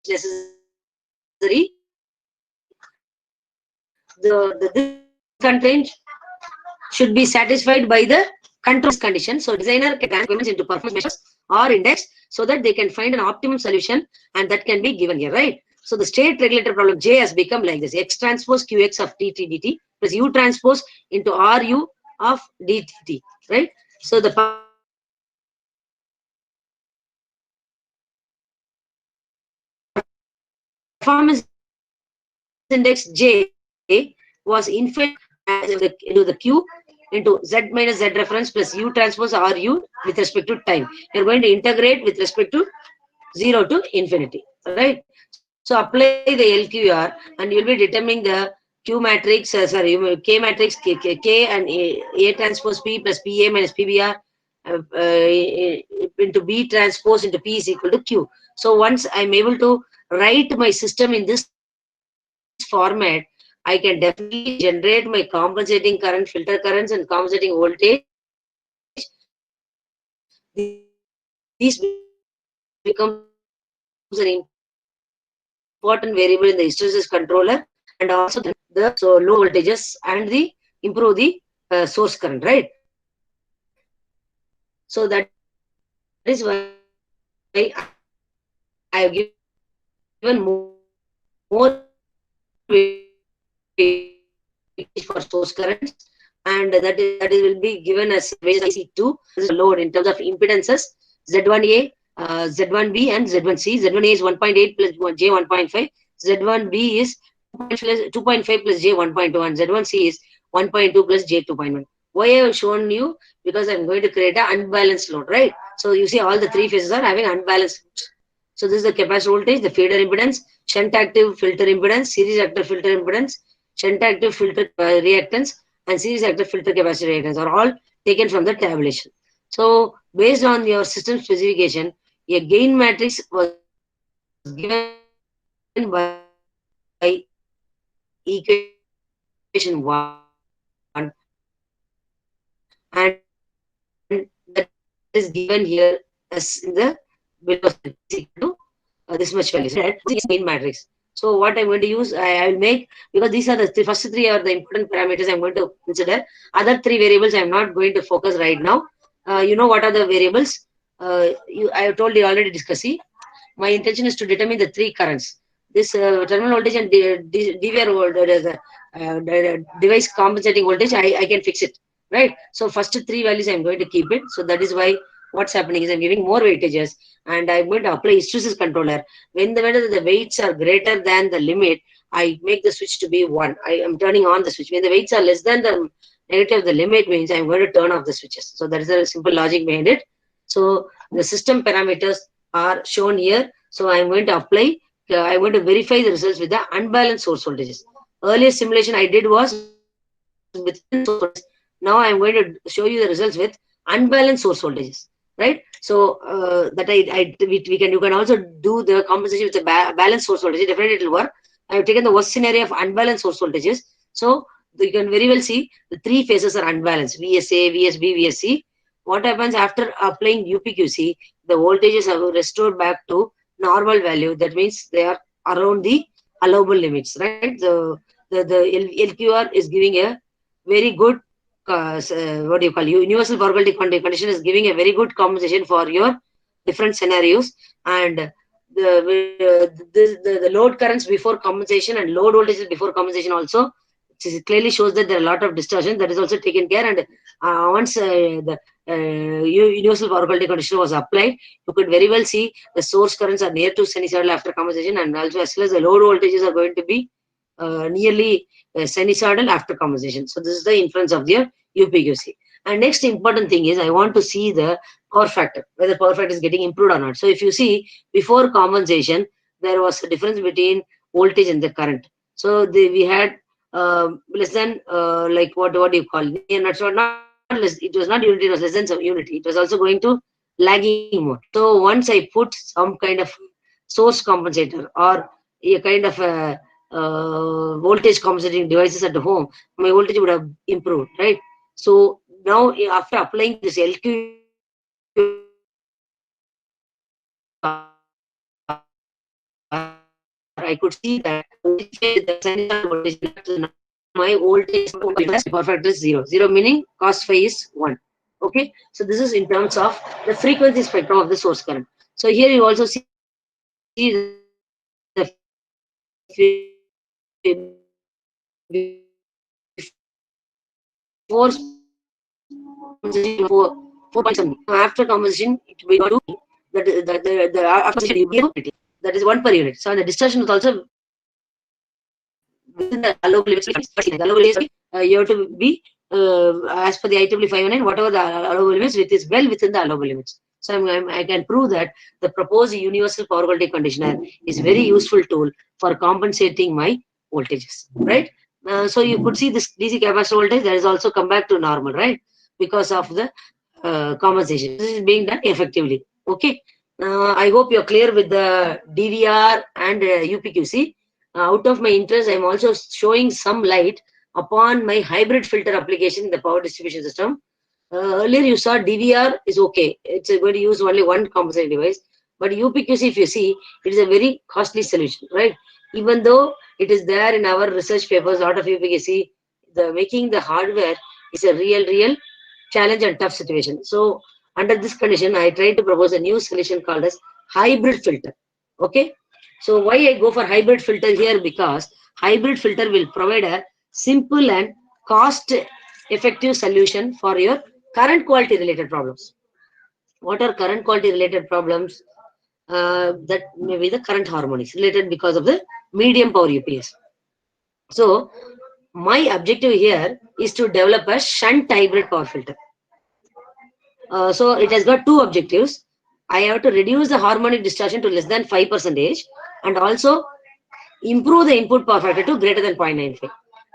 necessary. The constraint should be satisfied by the control condition. So designer can transform into performance measures or index so that they can find an optimum solution, and that can be given here, right? So the state regulator problem J has become like this: X transpose QX of T3 dt plus U transpose into RU of DT, right? So the performance index J was infed into the Q into Z minus Z reference plus U transpose RU with respect to time. You're going to integrate with respect to 0 to infinity, right? So apply the LQR and you'll be determining the Q matrix, K matrix, K and A transpose P plus PA minus PBR into B transpose into P is equal to Q. So once I'm able to write my system in this format, I can definitely generate my compensating current, filter currents, and compensating voltage. These become an important variable in the hysteresis controller, and also the so low voltages and the improve the source current, right? So that is why I have given more for source currents, and that will be given as IC2 load in terms of impedances Z1A, Z1B, and Z1C. Z1A is 1.8 plus J 1.5. Z1B is 2.5 plus J 1.2, and Z1C is 1.2 plus J 2.1. Why I have shown you? Because I'm going to create an unbalanced load, right? So you see all the three phases are having unbalanced loads. So this is the capacitor voltage, the feeder impedance, shunt active filter impedance, series active filter impedance, shunt active filter reactance, and series active filter capacitor reactance are all taken from the tabulation. So based on your system specification, a gain matrix was given by equation 1, and that is given here as in the below this much value. So this is gain matrix. So what I'm going to use, I will make, because these are the first three are the important parameters I'm going to consider. Other three variables I'm not going to focus right now. You know what are the variables? I have told you already discussed. My intention is to determine the three currents. This terminal voltage and DVR voltage, device compensating voltage, I can fix it, right? So first three values I'm going to keep it. So that is why what's happening is I'm giving more weightages, and I'm going to apply hysteresis controller. Whenever the weights are greater than the limit, I make the switch to be 1. I am turning on the switch. When the weights are less than the negative of the limit, means I'm going to turn off the switches. So that is a simple logic behind it. So the system parameters are shown here. So I'm going to apply, I'm going to verify the results with the unbalanced source voltages. Earlier simulation I did was with source voltages. Now I'm going to show you the results with unbalanced source voltages, right? So that we can, you can also do the compensation with the balanced source voltage. Definitely it will work. I have taken the worst scenario of unbalanced source voltages. So you can very well see the three phases are unbalanced: VSA, VSB, VSC. What happens after applying UPQC? The voltages are restored back to normal value. That means they are around the allowable limits, right? The LQR is giving a very good what do you call, universal probability condition is giving a very good compensation for your different scenarios. And the load currents before compensation and load voltages before compensation also clearly shows that there are a lot of distortion. That is also taken care. And once the universal probability condition was applied, you could very well see the source currents are near to sinusoidal after compensation, and also as well as the load voltages are going to be nearly sinusoidal after compensation. So this is the influence of your UPQC. And next important thing is I want to see the power factor, whether power factor is getting improved or not. So if you see before compensation, there was a difference between voltage and the current. So we had less than like what do you call, not less, it was not unity, it was less than some unity. It was also going to lagging mode. So once I put some kind of source compensator or a kind of a voltage compensating devices at home, my voltage would have improved, right? So now after applying this LQ, I could see that my voltage power factor is 0. 0 meaning cos phi is 1. Okay, so this is in terms of the frequency spectrum of the source current. So here you also see the 4 point something. After compensation, we got to that is 1 per unit. So the distortion is also within the allowable limits. You have to be as per the IEEE 509, whatever the allowable limits, it is well within the allowable limits. So I can prove that the proposed universal power quality conditioner is very useful tool for compensating my voltages, right? So you could see this DC capacitor voltage that is also come back to normal, right? Because of the compensation. This is being done effectively. Okay. I hope you're clear with the DVR and UPQC. Out of my interest, I'm also showing some light upon my hybrid filter application in the power distribution system. Earlier you saw DVR is okay. It's going to use only one compensating device. But UPQC, if you see, it is a very costly solution, right? Even though it is there in our research papers, out of UPQC, making the hardware is a real challenge and tough situation. So under this condition, I try to propose a new solution called as hybrid filter. Okay. So why I go for hybrid filter here? Because hybrid filter will provide a simple and cost-effective solution for your current quality related problems. What are current quality related problems? That may be the current harmonics related because of the medium power UPS. So my objective here is to develop a shunt hybrid power filter. So it has got two objectives. I have to reduce the harmonic distortion to less than 5% and also improve the input power factor to greater than 0.95.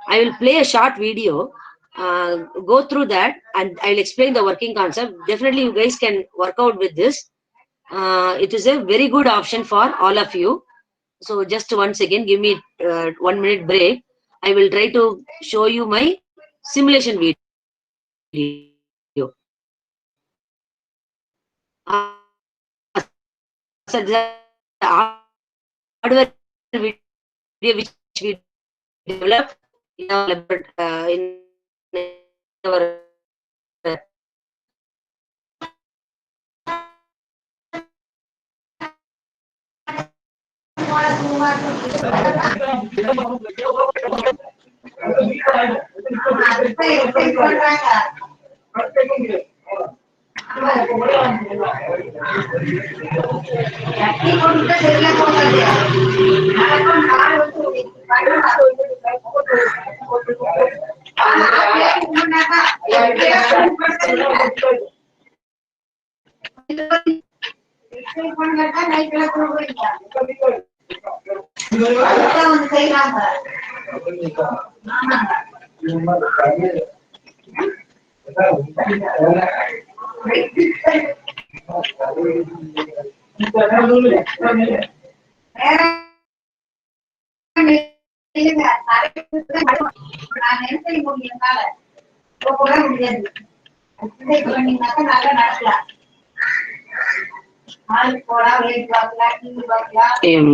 I will play a short video, go through that, and I will explain the working concept. Definitely you guys can work out with this. It is a very good option for all of you. So just once again, give me 1 minute break. I will try to show you my simulation video. So the hardware video which we developed in our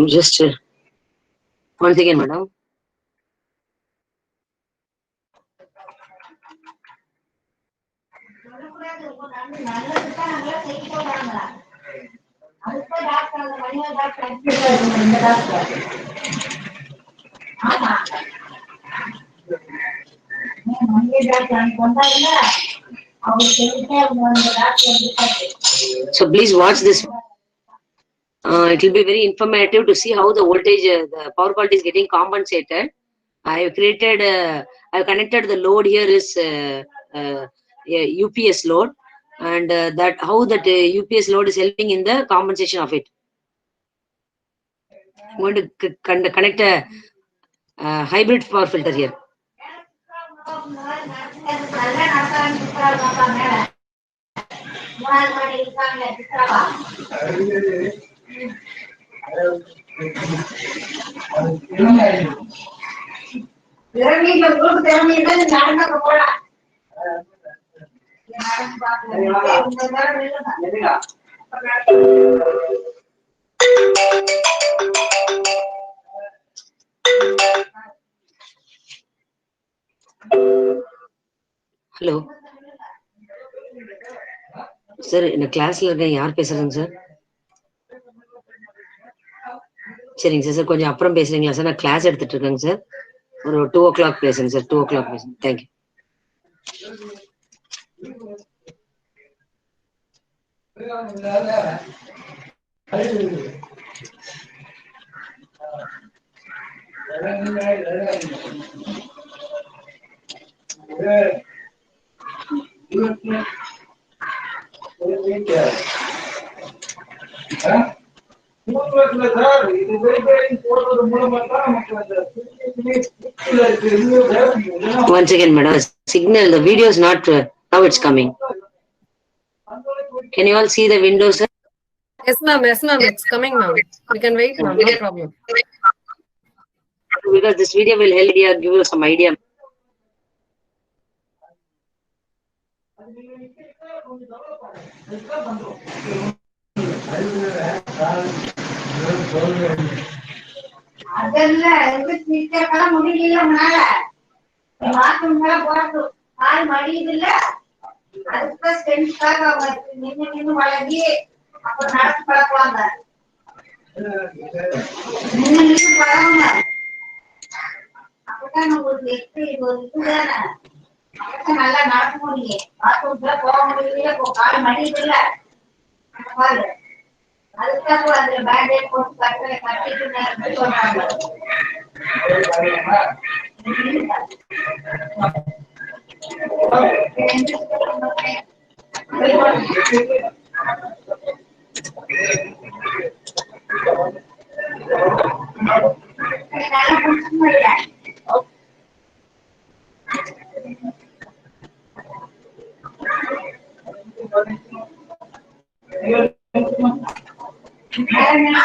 just once again, madam. So please watch this. It will be very informative to see how the voltage, the power quality is getting compensated. I have created, I have connected the load here is UPS load, and that how that UPS load is helping in the compensation of it. I'm going to connect a hybrid power filter here. Hello. Sir, in a class யார் பேசுறீங்க sir? சரிங்க sir, கொஞ்சம் அப்புறம் பேசுறீங்களா sir? நான் class எடுத்துட்டு இருக்கேங்க sir. ஒரு 2 o'clock பேசுங்க சார். 2 o'clock பேசுங்க. Thank you. Once again, madam, signal, the video is not, now it's coming. Can you all see the window, sir? Yes, ma'am. Yes, ma'am. It's coming, ma'am. We can wait, ma'am. No problem. Because this video will help you give you some idea. அதெல்லாம் முடியல உன்னால bathroom போறது கால் மடியுது இல்ல அதுக்கு ஸ்ட்ரென்த்தாக அவங்க நின்று நின்று வழங்கி அப்புறம் நடந்து பழக்குவாங்க நின்று நின்று பழகுங்க அப்பதான் உங்களுக்கு எப்படி ஒரு இதுதானே அப்பதான் நல்லா நடக்க முடியும் பாத்ரூம்ல போக முடியல கால் மடியுது இல்ல பாரு அதுக்காக அதுல பேண்டேஜ் போட்டு கட்டிட்டு சொன்னாங்க பாருங்க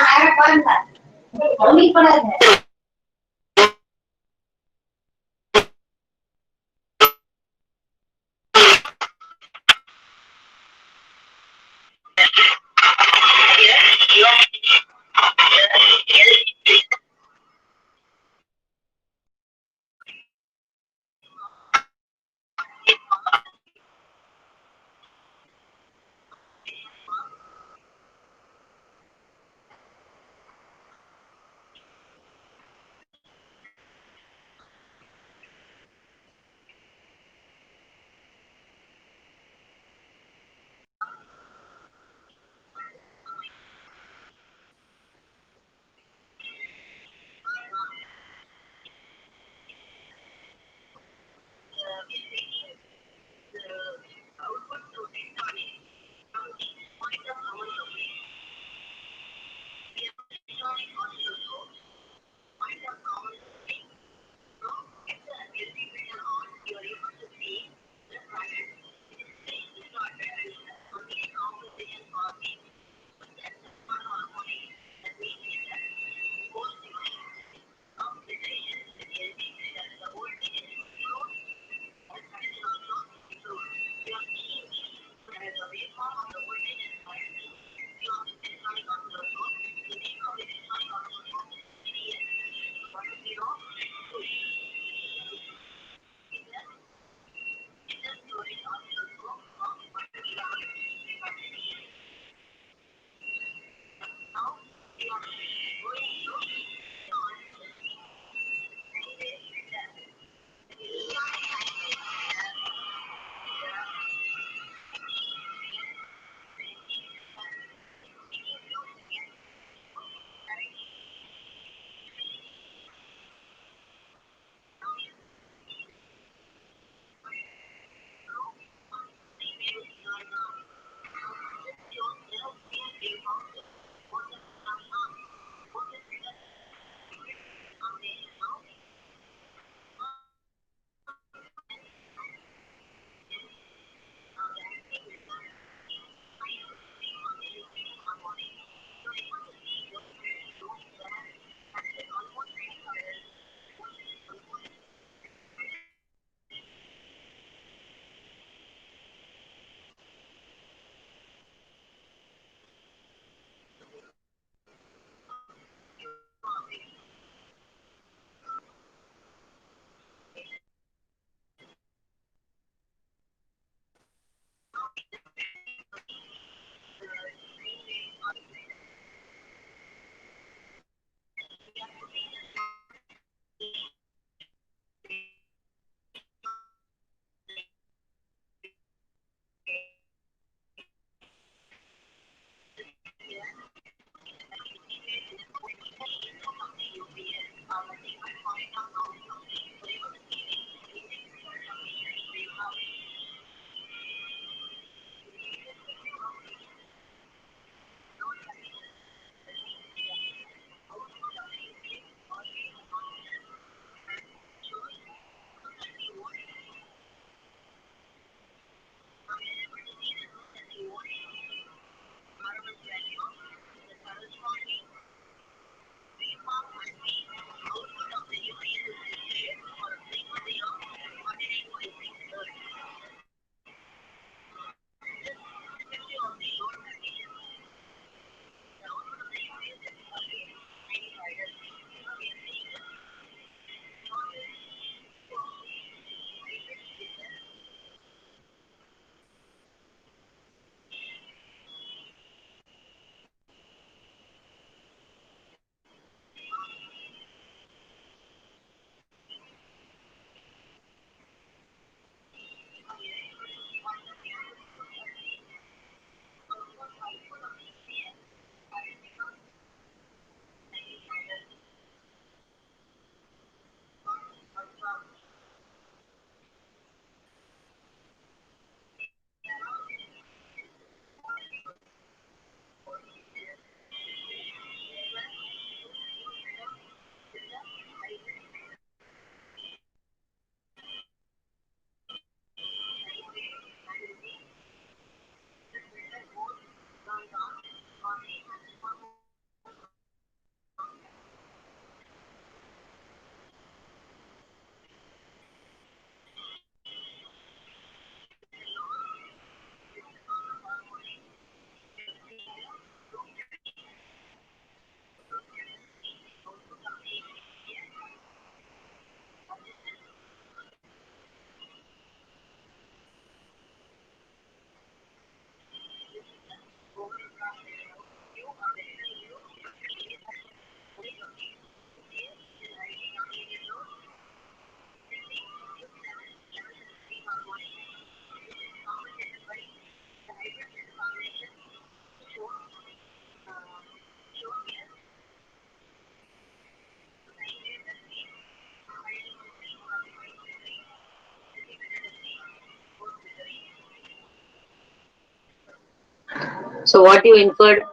So what you inferred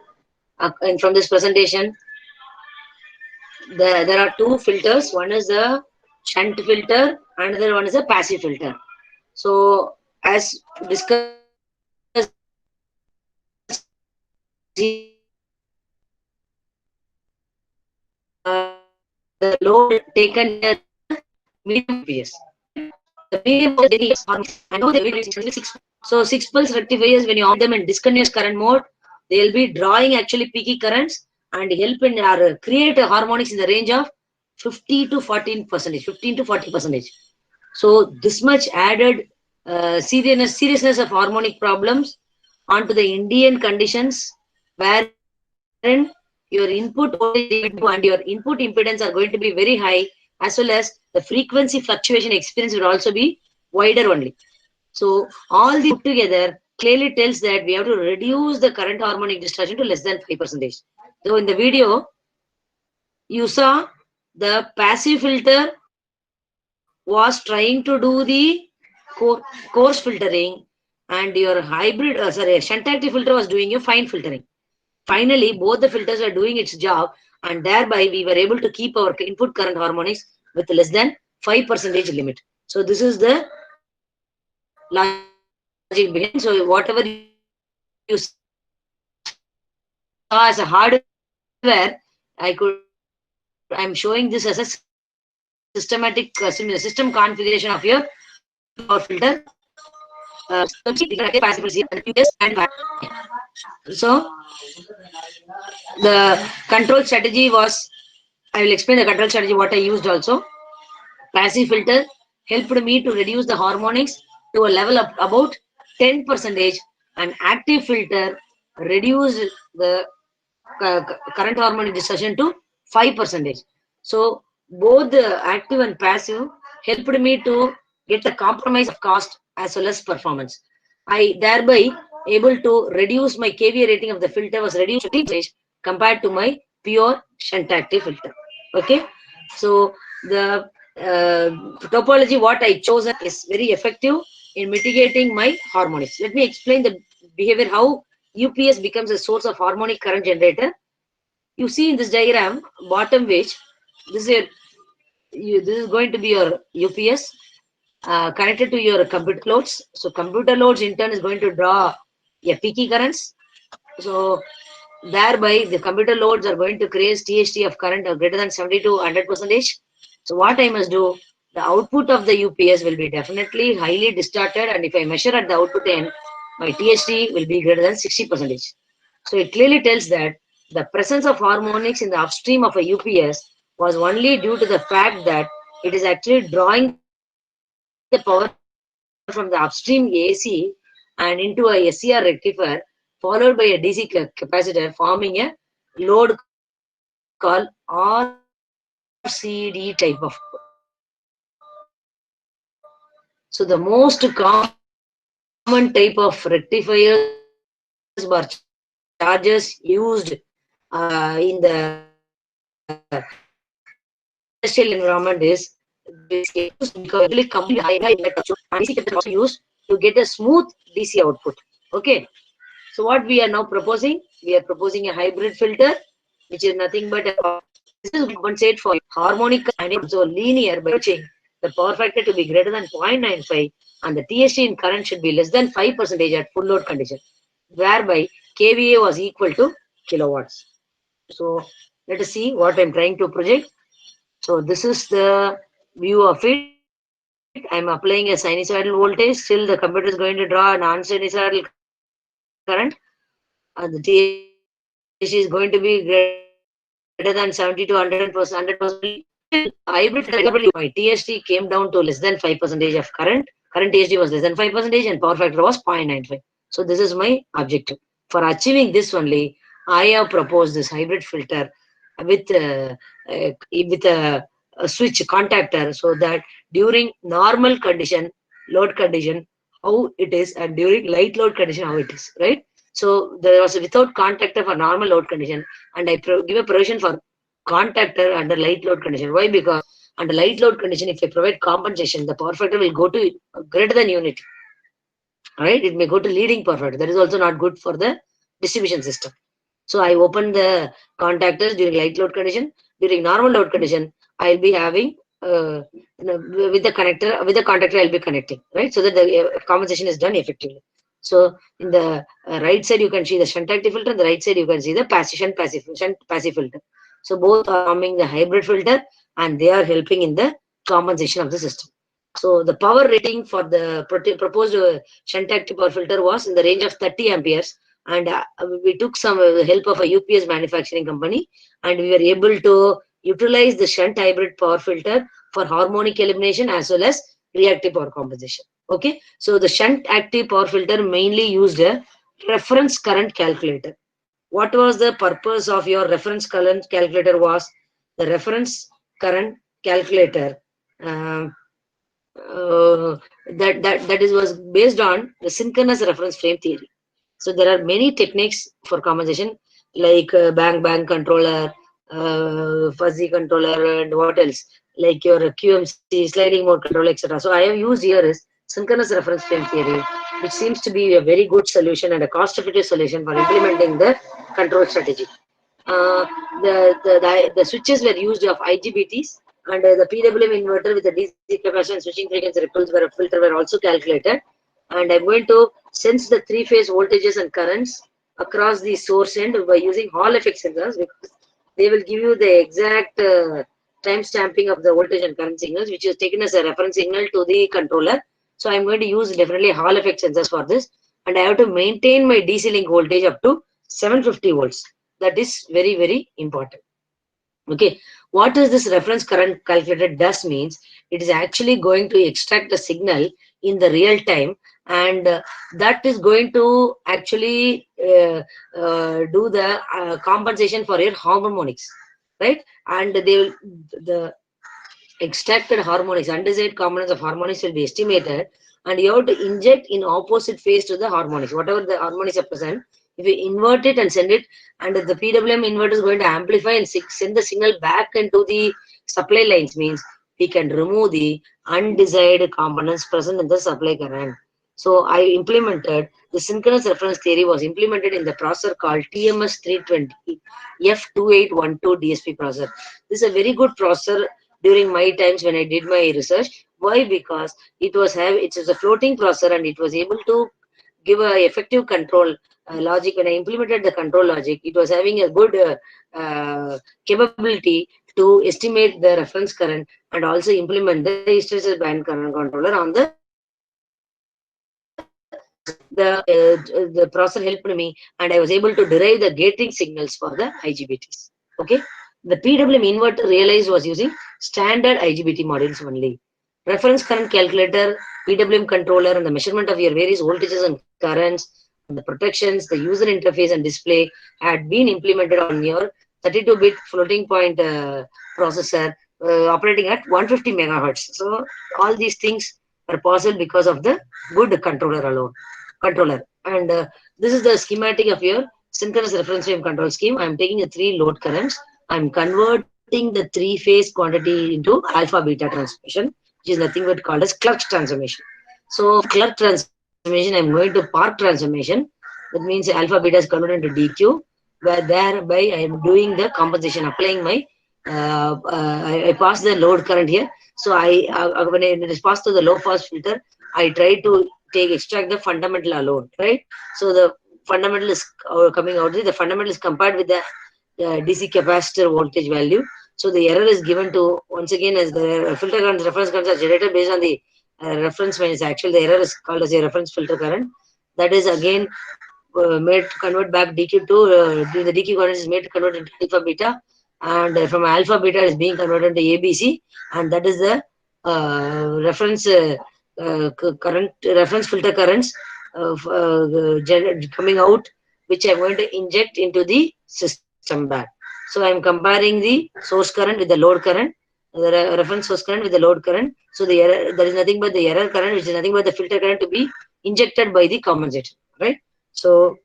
from this presentation, there are two filters. One is the shunt filter, another one is a passive filter. So as discussed, the load taken here medium UPS. The medium I know they will use 6. So 6 pulse rectifiers, when you on them in discontinuous current mode, they will be drawing actually peaky currents and help in create a harmonics in the range of 50 to 14%, 15 to 40%. So this much added seriousness of harmonic problems onto the Indian conditions, wherein your input and your input impedance are going to be very high, as well as the frequency fluctuation experience will also be wider only. So all these put together clearly tells that we have to reduce the current harmonic distortion to less than 5%. So in the video, you saw the passive filter was trying to do the coarse filtering, and your hybrid, shunt active filter was doing your fine filtering. Finally, both the filters are doing its job, and thereby we were able to keep our input current harmonics with less than 5% limit. So this is the logic behind. So whatever you saw as a hardware, I'm showing this as a systematic system configuration of your filter. So the control strategy was, I will explain the control strategy what I used also. Passive filter helped me to reduce the harmonics to a level of about 10%, and active filter reduced the current harmonic distortion to 5%. So both the active and passive helped me to get the compromise of cost as well as performance. I thereby able to reduce my KVA rating of the filter was reduced compared to my pure shunt active filter. Okay, so the topology what I chose is very effective in mitigating my harmonics. Let me explain the behavior, how UPS becomes a source of harmonic current generator. You see in this diagram, bottom which this is this is going to be your UPS connected to your computer loads. So computer loads in turn is going to draw a peaky currents. So thereby the computer loads are going to create THT of current of greater than 70 to 100%. So what I must do, the output of the UPS will be definitely highly distorted, and if I measure at the output end, my THT will be greater than 60%. So it clearly tells that the presence of harmonics in the upstream of a UPS was only due to the fact that it is actually drawing the power from the upstream AC and into a SCR rectifier, followed by a DC capacitor, forming a load called RCD type of. So the most common type of rectifiers or charges used in the industrial environment is completely high and DC used to get a smooth DC output. Okay, so what we are now proposing, we are proposing a hybrid filter, which is nothing but this is compensate for harmonic and also linear by changing the power factor to be greater than 0.95, and the THT in current should be less than 5% at full load condition, whereby KVA was equal to kilowatts. So let us see what I'm trying to project. So this is the view of it. I'm applying a sinusoidal voltage. Still the computer is going to draw a non-sinusoidal current, and the THT is going to be greater than 70 to 100%. Hybrid, my THT came down to less than 5% of current. Current THT was less than 5% and power factor was 0.95. So this is my objective. For achieving this only, I have proposed this hybrid filter with a switch contactor, so that during normal condition, load condition, how it is, and during light load condition, how it is, right? So there was without contactor for normal load condition, and I give a provision for contactor under light load condition. Why? Because under light load condition, if I provide compensation, the power factor will go to greater than unity. Right? It may go to leading power factor. That is also not good for the distribution system. So I open the contactors during light load condition. During normal load condition, I'll be having with the contactor I'll be connecting, right? So that the compensation is done effectively. So in the right side you can see the shunt active filter, and the right side you can see the shunt passive filter. So both are forming the hybrid filter, and they are helping in the compensation of the system. So the power rating for the proposed shunt active power filter was in the range of 30 amperes, and we took some help of a UPS manufacturing company, and we were able to utilize the shunt hybrid power filter for harmonic elimination as well as reactive power compensation. Okay, so the shunt active power filter mainly used a reference current calculator. What was the purpose of your reference current calculator? Was the reference current calculator was based on the synchronous reference frame theory. So there are many techniques for compensation, like bang controller, fuzzy controller, and what else, like your QMC, sliding mode controller, etc. So I have used here is synchronous reference frame theory, which seems to be a very good solution and a cost-effective solution for implementing the control strategy. The switches were used of IGBTs, and the PWM inverter with the DC capacitor and switching frequency ripples were a filter were also calculated. And I'm going to sense the three-phase voltages and currents across the source end by using Hall effect sensors, because they will give you the exact time stamping of the voltage and current signals, which is taken as a reference signal to the controller. So I'm going to use definitely Hall effect sensors for this, and I have to maintain my DC link voltage up to 750 volts. That is very, very important. Okay, what is this reference current calculator does means it is actually going to extract the signal in the real time, and that is going to actually do the compensation for your harmonics, right? And they will, the extracted harmonics, undesired components of harmonics will be estimated, and you have to inject in opposite phase to the harmonics, whatever the harmonics are present. If you invert it and send it, and the PWM inverter is going to amplify and send the signal back into the supply lines, means we can remove the undesired components present in the supply current. So I implemented the synchronous reference theory was implemented in the processor called TMS320 F2812 DSP processor. This is a very good processor during my times when I did my research. Why? Because it was a floating processor, and it was able to give a effective control logic. When I implemented the control logic, it was having a good capability to estimate the reference current and also implement the hysteresis band current controller on the processor helped me, and I was able to derive the gating signals for the IGBTs. Okay, the PWM inverter realized was using standard IGBT modules only. Reference current calculator, PWM controller, and the measurement of your various voltages and currents, and the protections, the user interface and display had been implemented on your 32-bit floating point processor operating at 150 megahertz. So all these things are possible because of the good controller. And this is the schematic of your synchronous reference frame control scheme. I'm taking the 3 load currents. I'm converting the 3-phase quantity into alpha beta transformation, which is nothing but called as Clerk's transformation. So Clerk transformation, I'm going to Park transformation. That means alpha beta is converted into DQ, where thereby I am doing the compensation, applying my I pass the load current here. So when it is passed to the low pass filter, I try to extract the fundamental alone, right? So the fundamental is coming out. The fundamental is compared with the DC capacitor voltage value. So the error is given to, once again, as the filter current, reference currents are generated based on the reference when it's actually the error is called as a reference filter current. That is again made to convert back DQ to the DQ current is made to convert into alpha beta, and from alpha beta is being converted to ABC, and that is the reference filter currents coming out, which I'm going to inject into the system back. So I'm comparing the source current with the load current, the reference source current with the load current. So the error, there is nothing but the error current, which is nothing but the filter current to be injected by the compensator, right? So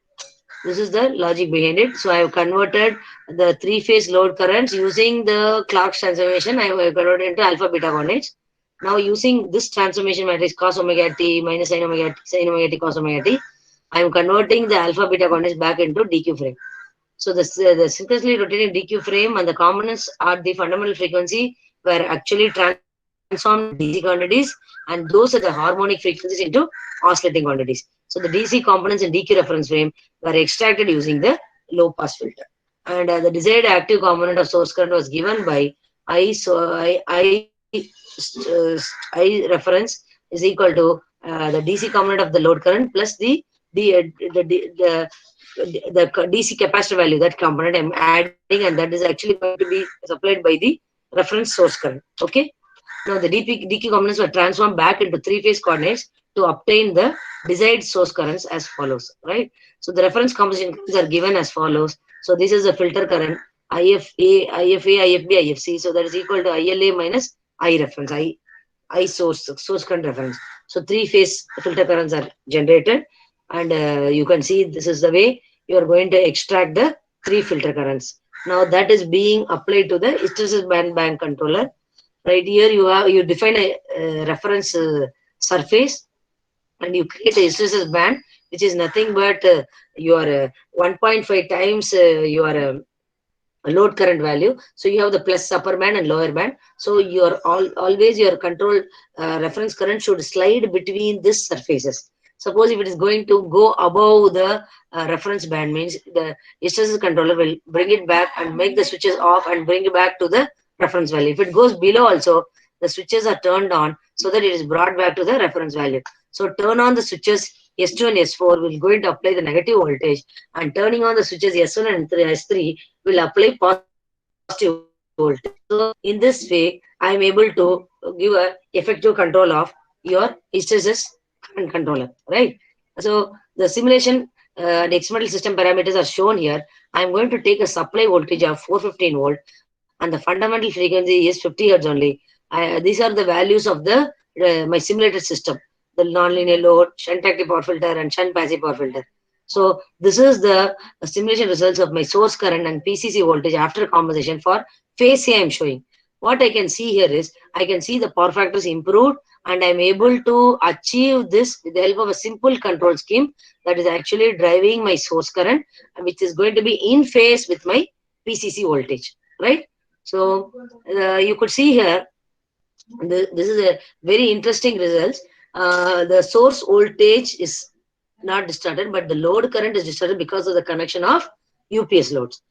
this is the logic behind it. So I have converted the 3-phase load currents using the Clerk's transformation. I have converted into alpha beta coordinates. Now using this transformation matrix cos omega t minus sin omega t cos omega t, I am converting the alpha beta coordinates back into DQ frame. So the synchronously rotating DQ frame and the components at the fundamental frequency were actually transformed DC quantities, and those are the harmonic frequencies into oscillating quantities. So the DC components in DQ reference frame were extracted using the low pass filter. And the desired active component of source current was given by I reference is equal to the DC component of the load current plus the DC capacitor value, that component I'm adding, and that is actually going to be supplied by the reference source current. Okay. Now the DQ components were transformed back into three-phase coordinates to obtain the desired source currents as follows. Right. So the reference composition currents are given as follows. So this is the filter current IFA, IFB, IFC. So that is equal to ILA minus I reference, I source current reference. So three-phase filter currents are generated, and you can see this is the way you are going to extract the three filter currents. Now that is being applied to the hysteresis band controller. Right here you define a reference surface, and you create a hysteresis band, which is nothing but your 1.5 times your load current value. So you have the plus upper band and lower band. So your always your control reference current should slide between these surfaces. Suppose if it is going to go above the reference band, means the hysteresis controller will bring it back and make the switches off and bring it back to the reference value. If it goes below also, the switches are turned on so that it is brought back to the reference value. So turn on the switches S2 and S4 will going to apply the negative voltage, and turning on the switches S1 and S3 will apply positive voltage. So in this way, I am able to give a effective control of your hysteresis current controller, right? So the simulation and experimental system parameters are shown here. I am going to take a supply voltage of 415 volt, and the fundamental frequency is 50 hertz only. These are the values of the my simulated system: the nonlinear load, shunt active power filter, and shunt passive power filter. So this is the simulation results of my source current and PCC voltage after compensation for phase A I am showing. What I can see here is, I can see the power factors improved, and I am able to achieve this with the help of a simple control scheme that is actually driving my source current, which is going to be in phase with my PCC voltage, right? So you could see here, this is a very interesting results. The source voltage is not distorted, but the load current is distorted because of the connection of UPS loads.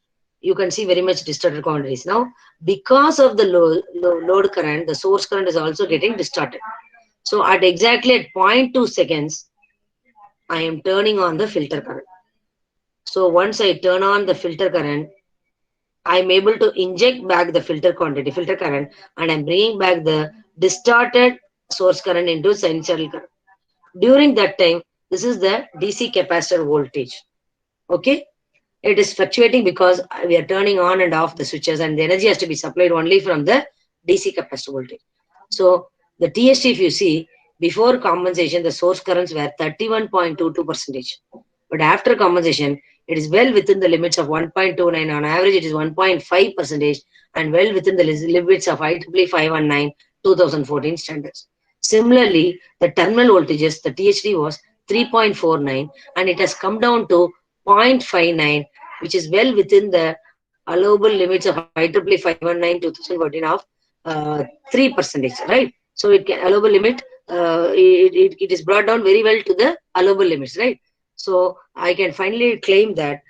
You can see very much distorted quantities. Now, because of the load current, the source current is also getting distorted. So at exactly at 0.2 seconds, I am turning on the filter current. So once I turn on the filter current, I am able to inject back the filter current, and I'm bringing back the distorted source current into sinusoidal current. During that time, this is the DC capacitor voltage. Okay, it is fluctuating because we are turning on and off the switches, and the energy has to be supplied only from the DC capacitor voltage. So the TST, if you see, before compensation, the source currents were 31.22%, but after compensation, it is well within the limits of 1.29. On average, it is 1.5%, and well within the limits of IEEE 519 2014 standards. Similarly, the terminal voltages, the THD was 3.49, and it has come down to 0.59, which is well within the allowable limits of IEEE 519 2014 of 3%, right? So it can allowable limit, it is brought down very well to the allowable limits, right? So I can finally claim that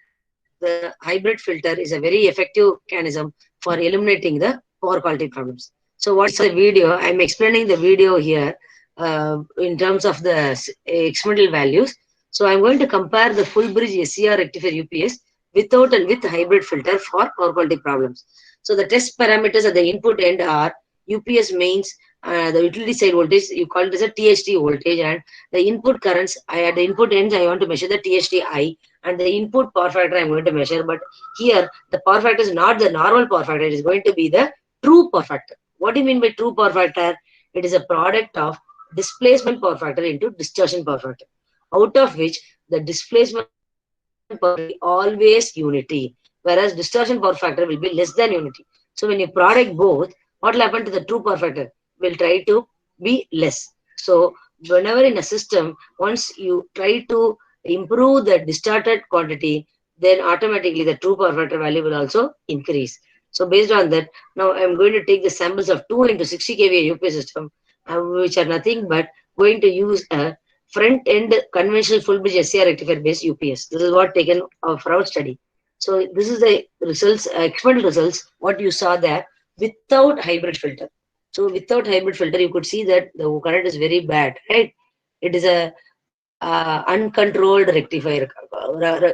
the hybrid filter is a very effective mechanism for eliminating the poor quality problems. So what's the video? I'm explaining the video here in terms of the experimental values. So I'm going to compare the full bridge SCR rectifier UPS without and with hybrid filter for poor quality problems. So the test parameters at the input end are UPS mains, the utility side voltage, you call it as a THD voltage, and the input currents, at the input ends, I want to measure the THDI, and the input power factor I'm going to measure. But here, the power factor is not the normal power factor, it is going to be the true power factor. What do you mean by true power factor? It is a product of displacement power factor into distortion power factor, out of which the displacement power factor will be always unity, whereas distortion power factor will be less than unity. So when you product both, what will happen to the true power factor? Will try to be less. So whenever in a system, once you try to improve the distorted quantity, then automatically the true power factor value will also increase. So based on that, now I'm going to take the samples of 2 into 60 kVA UPS system, which are nothing but going to use a front-end conventional full bridge SCR rectifier based UPS. This is what taken for our study. So this is the results, experimental results, what you saw there without hybrid filter. So without hybrid filter, you could see that the current is very bad, right? It is a uncontrolled rectifier.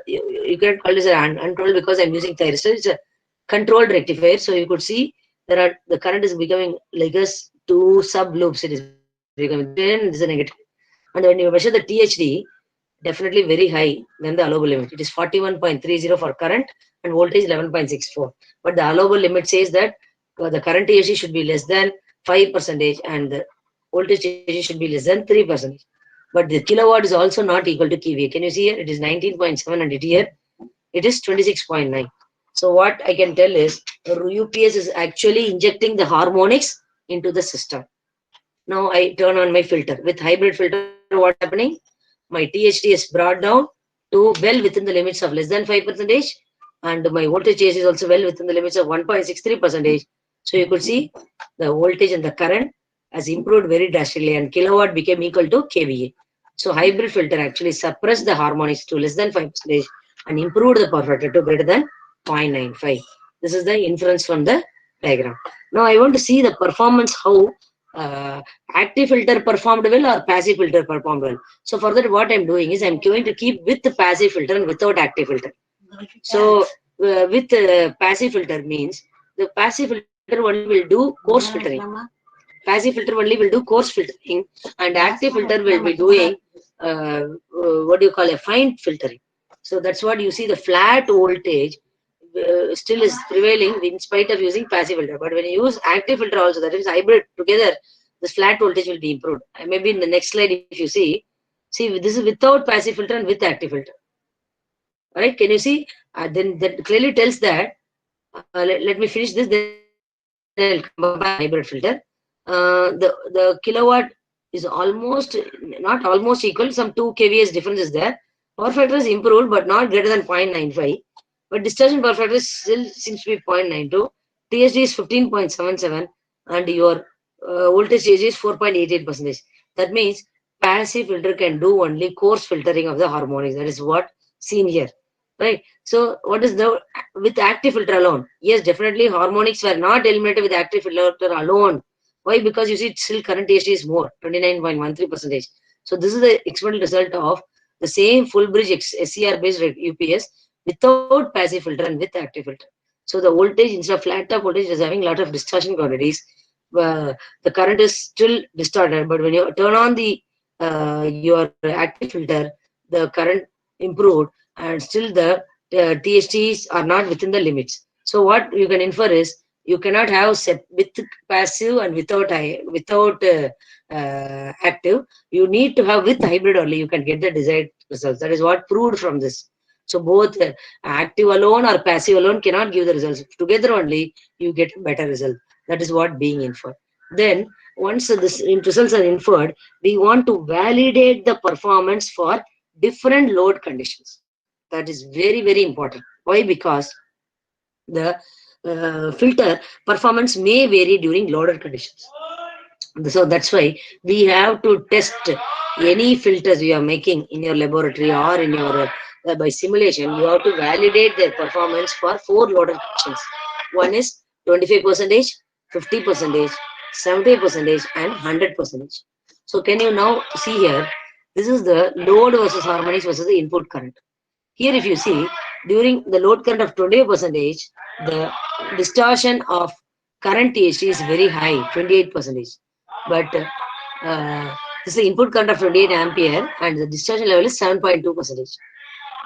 You can call this an uncontrolled because I'm using thyristor. It's a controlled rectifier. So you could see the current is becoming like us 2 sub loops. It is becoming 10, this is a negative. And when you measure the THD, definitely very high than the allowable limit. It is 41.30 for current and voltage 11.64. But the allowable limit says that the current THD should be less than 5% and the voltage THD should be less than 3%. But the kilowatt is also not equal to kVA. Can you see here? It is 19.7 and here it is 26.9. So what I can tell is UPS is actually injecting the harmonics into the system. Now I turn on my filter. With hybrid filter, what's happening? My THD is brought down to well within the limits of less than 5%, and my voltage is also well within the limits of 1.63%. So you could see the voltage and the current has improved very drastically, and kilowatt became equal to kVA. So hybrid filter actually suppressed the harmonics to less than 5% and improved the power factor to greater than 0.95. This is the inference from the diagram. Now I want to see the performance, how active filter performed well or passive filter performed well. So for that, what I'm doing is I'm going to keep with the passive filter and without active filter. So with passive filter means the passive filter only will do coarse filtering. Passive filter only will do coarse filtering, and active filter will be doing what do you call a fine filtering. So that's what you see, the flat voltage still is prevailing in spite of using passive filter. But when you use active filter also, that is hybrid together, this flat voltage will be improved. And maybe in the next slide, if you see this is without passive filter and with active filter. All right, can you see? Then that clearly tells that. Let me finish this. Then I'll come back to hybrid filter. The kilowatt is almost, not almost equal. Some 2 kVA difference is there. Power factor is improved, but not greater than 0.95. But distortion power factor still seems to be 0.92. THD is 15.77, and your voltage THD is 4.88%. That means passive filter can do only coarse filtering of the harmonics. That is what seen here, right? So what is the with active filter alone? Yes, definitely harmonics were not eliminated with active filter alone. Why? Because you see still current THD is more, 29.13%. So this is the experimental result of the same full bridge SCR based UPS without passive filter and with active filter. So the voltage, instead of flat top voltage, is having a lot of distortion quantities. The current is still distorted, but when you turn on the your active filter, the current improved, and still the THDs are not within the limits. So what you can infer is you cannot have with passive and without active. You need to have with hybrid only. You can get the desired results. That is what proved from this. So both active alone or passive alone cannot give the results. Together only you get a better result. That is what being inferred. Then once this results are inferred, we want to validate the performance for different load conditions. That is very, very important. Why? Because the filter performance may vary during loaded conditions. So that's why we have to test any filters you are making in your laboratory or in your by simulation. You have to validate their performance for 4 loaded conditions. One is 25%, 50%, 70%, and 100%. So can you now see here? This is the load versus harmonics versus the input current. Here, if you see, during the load current of 20%, the distortion of current THD is very high, 28%. But this is the input current of 28 ampere, and the distortion level is 7.2%.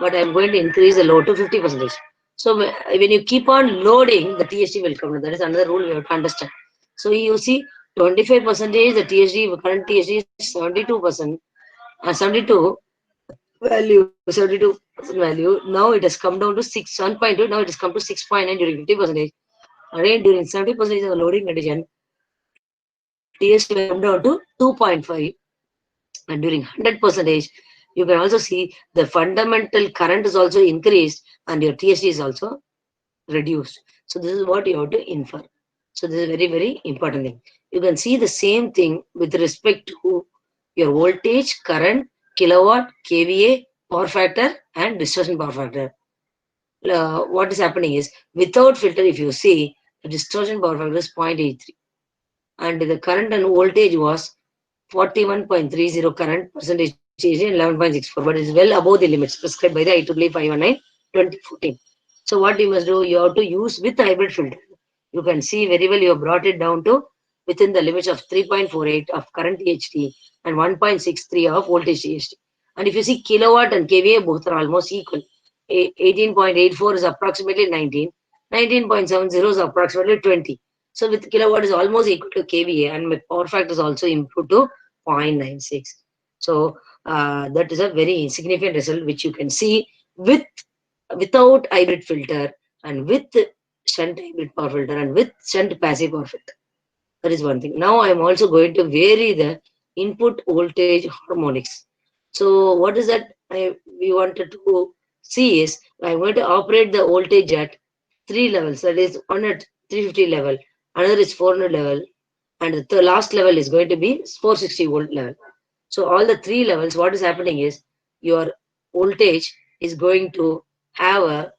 But I'm going to increase the load to 50%. So when you keep on loading, the THD will come. That is another rule we have to understand. So you see, 25%, the THD, current THD is 72%, 72 value, 72% value. Now it has come down to 1.2. Now it has come to 6.9 during 50%. Again, during 70% of the loading condition, THD will come down to 2.5, and during 100%, you can also see the fundamental current is also increased and your TSD is also reduced. So this is what you have to infer. So this is very, very important thing. You can see the same thing with respect to your voltage, current, kilowatt, kVA, power factor, and distortion power factor. What is happening is, without filter, if you see, the distortion power factor is 0.83. And the current and voltage was 41.30 current percentage is 11.64, but it's well above the limits prescribed by the IEEE 519 2014. So what you must do, you have to use with hybrid filter. You can see very well you have brought it down to within the limits of 3.48 of current THD and 1.63 of voltage THD. And if you see kilowatt and kVA, both are almost equal. 18.84 is approximately 19, 19.70 is approximately 20. So with kilowatt is almost equal to kVA, and my power factor is also improved to 0.96. So that is a very significant result which you can see without hybrid filter and with shunt hybrid power filter and with shunt passive power filter. That is one thing. Now I am also going to vary the input voltage harmonics. So what is that we wanted to see is, I am going to operate the voltage at 3 levels. That is, one at 350 level, another is 400 level, and the last level is going to be 460 volt level. So all the 3 levels, what is happening is, your voltage is going to have a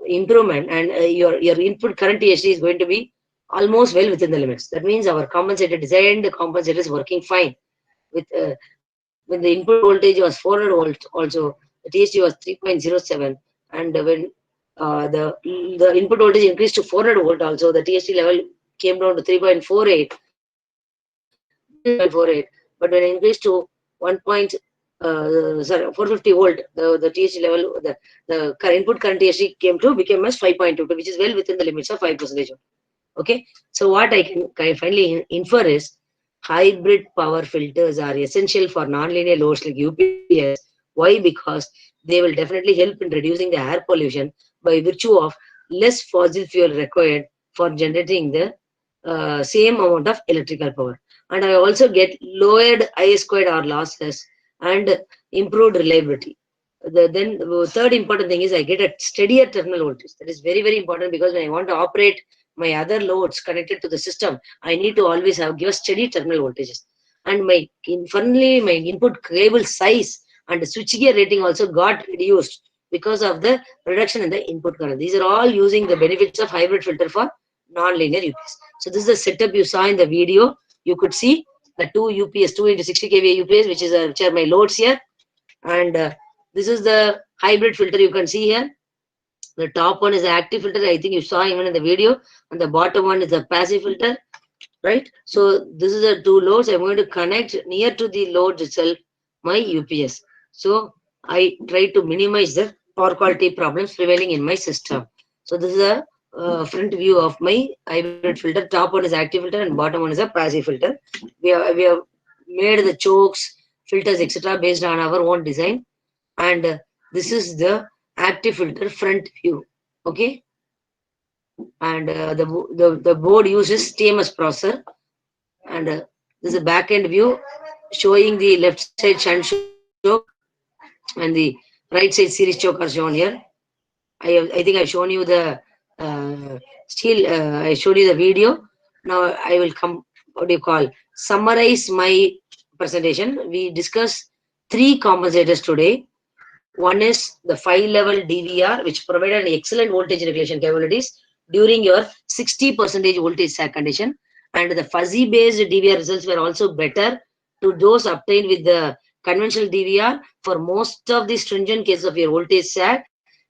improvement, and your input current THD is going to be almost well within the limits. That means our compensator, designed compensator, is working fine. With when the input voltage was 400 volts, also the THD was 3.07, and when the input voltage increased to 400 volt, also the THD level came down to 3.48. But when it increased to 450 volt, the THD level, the input current THD became as 5.22, which is well within the limits of 5%. Okay, so what I can finally infer is, hybrid power filters are essential for nonlinear loads like UPS. Why? Because they will definitely help in reducing the air pollution by virtue of less fossil fuel required for generating the same amount of electrical power. And I also get lowered I²R losses and improved reliability. Then the third important thing is, I get a steadier terminal voltage. That is very, very important, because when I want to operate my other loads connected to the system, I need to always give a steady terminal voltages. And finally, my input cable size and the switchgear rating also got reduced because of the reduction in the input current. These are all using the benefits of hybrid filter for non-linear UPS. So this is the setup you saw in the video. You could see the 2 UPS, 2 into 60 kVA UPS, which are my loads here. And this is the hybrid filter you can see here. The top one is the active filter, I think you saw even in the video, and the bottom one is the passive filter, right? So this is the 2 loads. I'm going to connect near to the loads itself my UPS. So I try to minimize the power quality problems prevailing in my system. So this is a front view of my hybrid filter. Top one is active filter and bottom one is a passive filter. We have made the chokes, filters, etc. based on our own design. And this is the active filter front view. Okay. And the board uses TMS processor. And this is a back end view showing the left side shunt choke and the right side series choke are shown here. I think I've shown you the I showed you the video. Now I will summarize my presentation. We discussed 3 compensators today. One is the 5-level DVR, which provided excellent voltage regulation capabilities during your 60% voltage sag condition. And the fuzzy based DVR results were also better to those obtained with the conventional DVR for most of the stringent cases of your voltage sag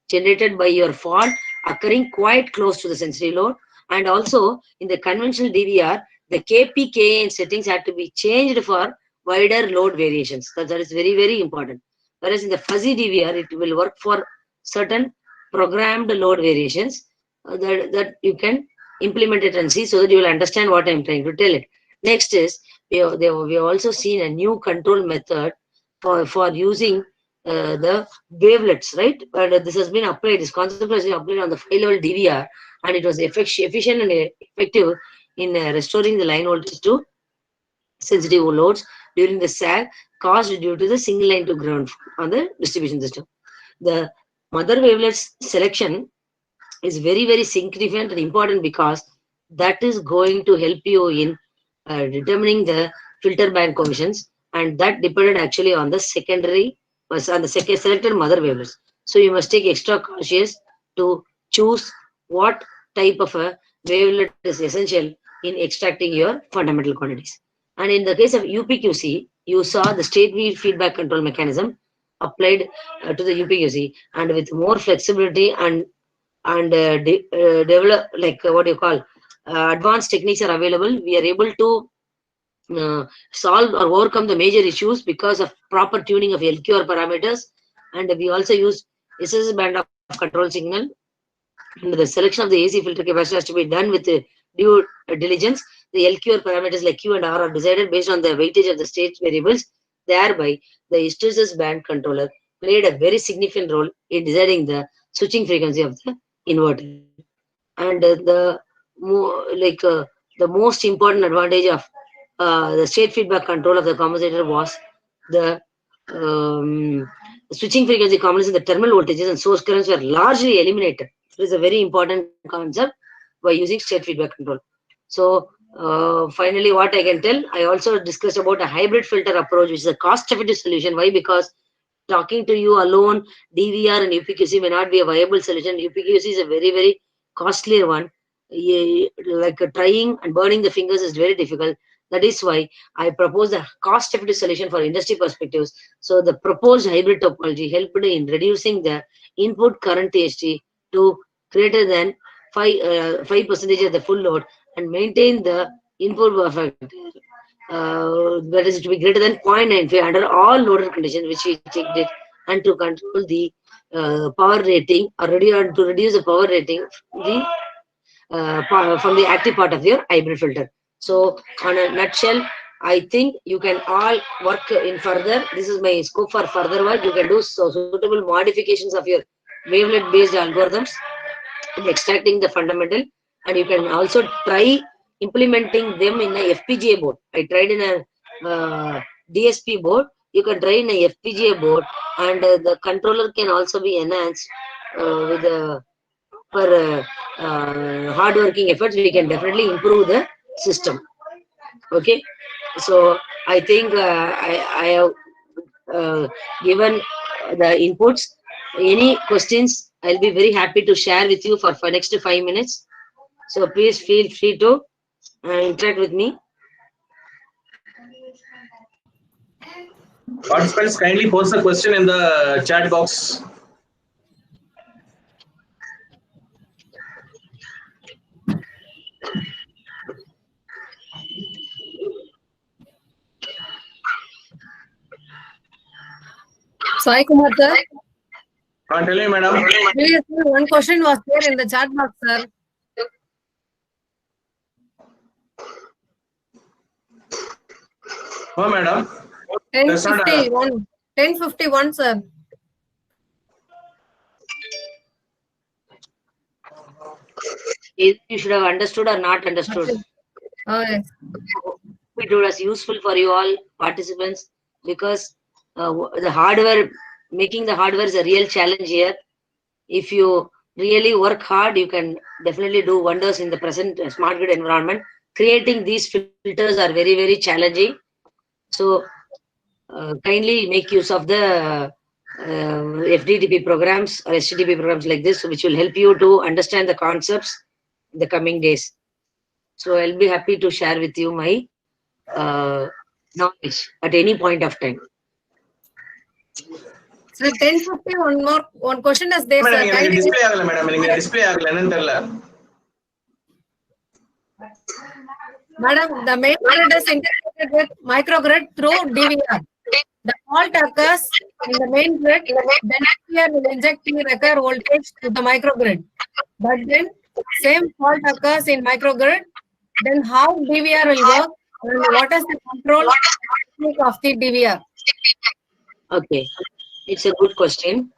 generated by your fault occurring quite close to the sensory load. And also in the conventional DVR, the KPKN settings had to be changed for wider load variations. That is very, very important. Whereas in the fuzzy DVR, it will work for certain programmed load variations that you can implement it and see, so that you will understand what I'm trying to tell it. Next is, we have also seen a new control method for using the wavelets, right? But this has been applied, this concept has been applied on the 5-level DVR, and it was efficient and effective in restoring the line voltage to sensitive loads during the sag caused due to the single line to ground on the distribution system. The mother wavelets selection is very, very significant and important because that is going to help you in determining the filter band coefficients, and that depended actually on the secondary, on the second selected mother wavelets. So you must take extra cautious to choose what type of a wavelet is essential in extracting your fundamental quantities. And in the case of UPQC, you saw the state feedback control mechanism applied to the UPQC, and with more flexibility and develop, like what you call advanced techniques are available, we are able to solve or overcome the major issues because of proper tuning of LQR parameters. And we also use SS band of control signal, and the selection of the AC filter capacitor has to be done with due diligence. The LQR parameters like Q and R are decided based on the weightage of the state variables. Thereby, the hysteresis band controller played a very significant role in deciding the switching frequency of the inverter. And the most important advantage of the state feedback control of the compensator was the switching frequency combination. The terminal voltages and source currents were largely eliminated. It is a very important concept by using state feedback control. So finally, what I can tell, I also discussed about a hybrid filter approach, which is a cost-effective solution. Why? Because talking to you alone, DVR and UPQC may not be a viable solution. UPQC is a very, very costlier one. Like trying and burning the fingers is very difficult. That is why I propose a cost-effective solution for industry perspectives. So the proposed hybrid topology helped in reducing the input current THT to greater than 5% of the full load, and maintain the input buffer factor, that is to be greater than 0.95 under all loaded conditions, which we checked it, and to control the power rating, or to reduce the power rating from the active part of your hybrid filter. So on a nutshell, I think you can all work in further. This is my scope for further work. You can do suitable modifications of your wavelet based algorithms in extracting the fundamental, and you can also try implementing them in a FPGA board. I tried in a DSP board. You can try in a FPGA board, and the controller can also be enhanced with hard working efforts. We can definitely improve the system. Okay, so I think I have given the inputs. Any questions, I'll be very happy to share with you for next 5 minutes. So please feel free to interact with me. Participants, kindly post the question in the chat box. Sai Kumar sir. Tell me, madam. Yes, sir, one question was there in the chat box, sir. Oh, madam. 1051. 1051, sir. You should have understood or not understood. Oh, yes. It was useful for you all participants, because the hardware, making the hardware is a real challenge here. If you really work hard, you can definitely do wonders in the present smart grid environment. Creating these filters are very, very challenging. So kindly make use of the FDTP programs or STTP programs like this, which will help you to understand the concepts in the coming days. So I'll be happy to share with you my knowledge at any point of time. So 1050, one question is there, sir. Kindly- Display agala, madam. Display agala, ennu therilla. Madam, the main grid is integrated with microgrid through DVR. The fault occurs in the main grid, then DVR will inject the repair voltage to the microgrid. But then same fault occurs in microgrid, then how DVR will work, and what is the control technique of the DVR? Okay, it's a good question.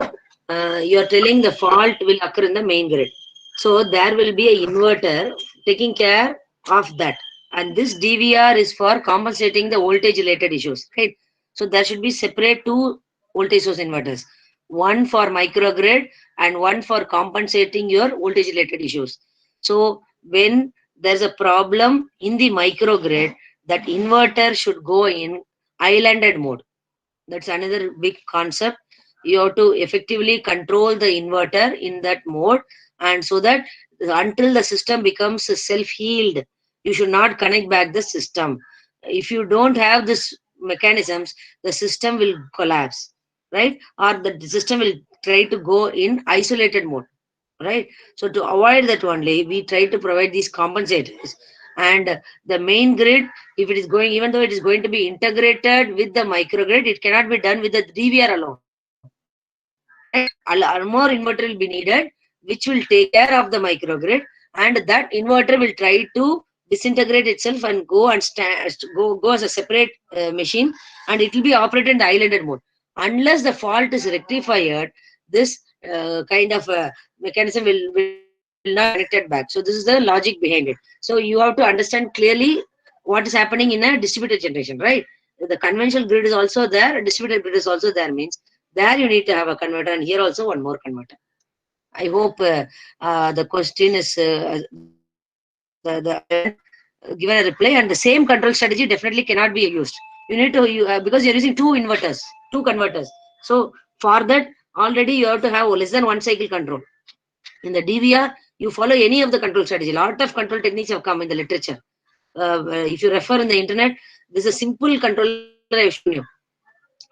You are telling the fault will occur in the main grid. So there will be an inverter taking care of that. And this DVR is for compensating the voltage related issues, right? So there should be separate two voltage source inverters, one for microgrid and one for compensating your voltage related issues. So when there's a problem in the microgrid, that inverter should go in islanded mode. That's another big concept. You have to effectively control the inverter in that mode, and so that until the system becomes self-healed, you should not connect back the system. If you don't have this mechanisms, the system will collapse, right? Or the system will try to go in isolated mode, right? So to avoid that only, we try to provide these compensators. And the main grid, if it is going, even though it is going to be integrated with the microgrid, it cannot be done with the DVR alone. Right? More inverter will be needed, which will take care of the microgrid, and that inverter will try to disintegrate itself and go and go as a separate machine, and it will be operated in the islanded mode. Unless the fault is rectified, this kind of mechanism will not connected back. So this is the logic behind it. So you have to understand clearly what is happening in a distributed generation, right? The conventional grid is also there, distributed grid is also there, means there you need to have a converter, and here also one more converter. I hope the question is given a reply, and the same control strategy definitely cannot be used. You need to, because you're using two converters. So for that, already you have to have less than one cycle control. In the DVR, you follow any of the control strategy. A lot of control techniques have come in the literature. If you refer in the internet, this is a simple controller I've shown you.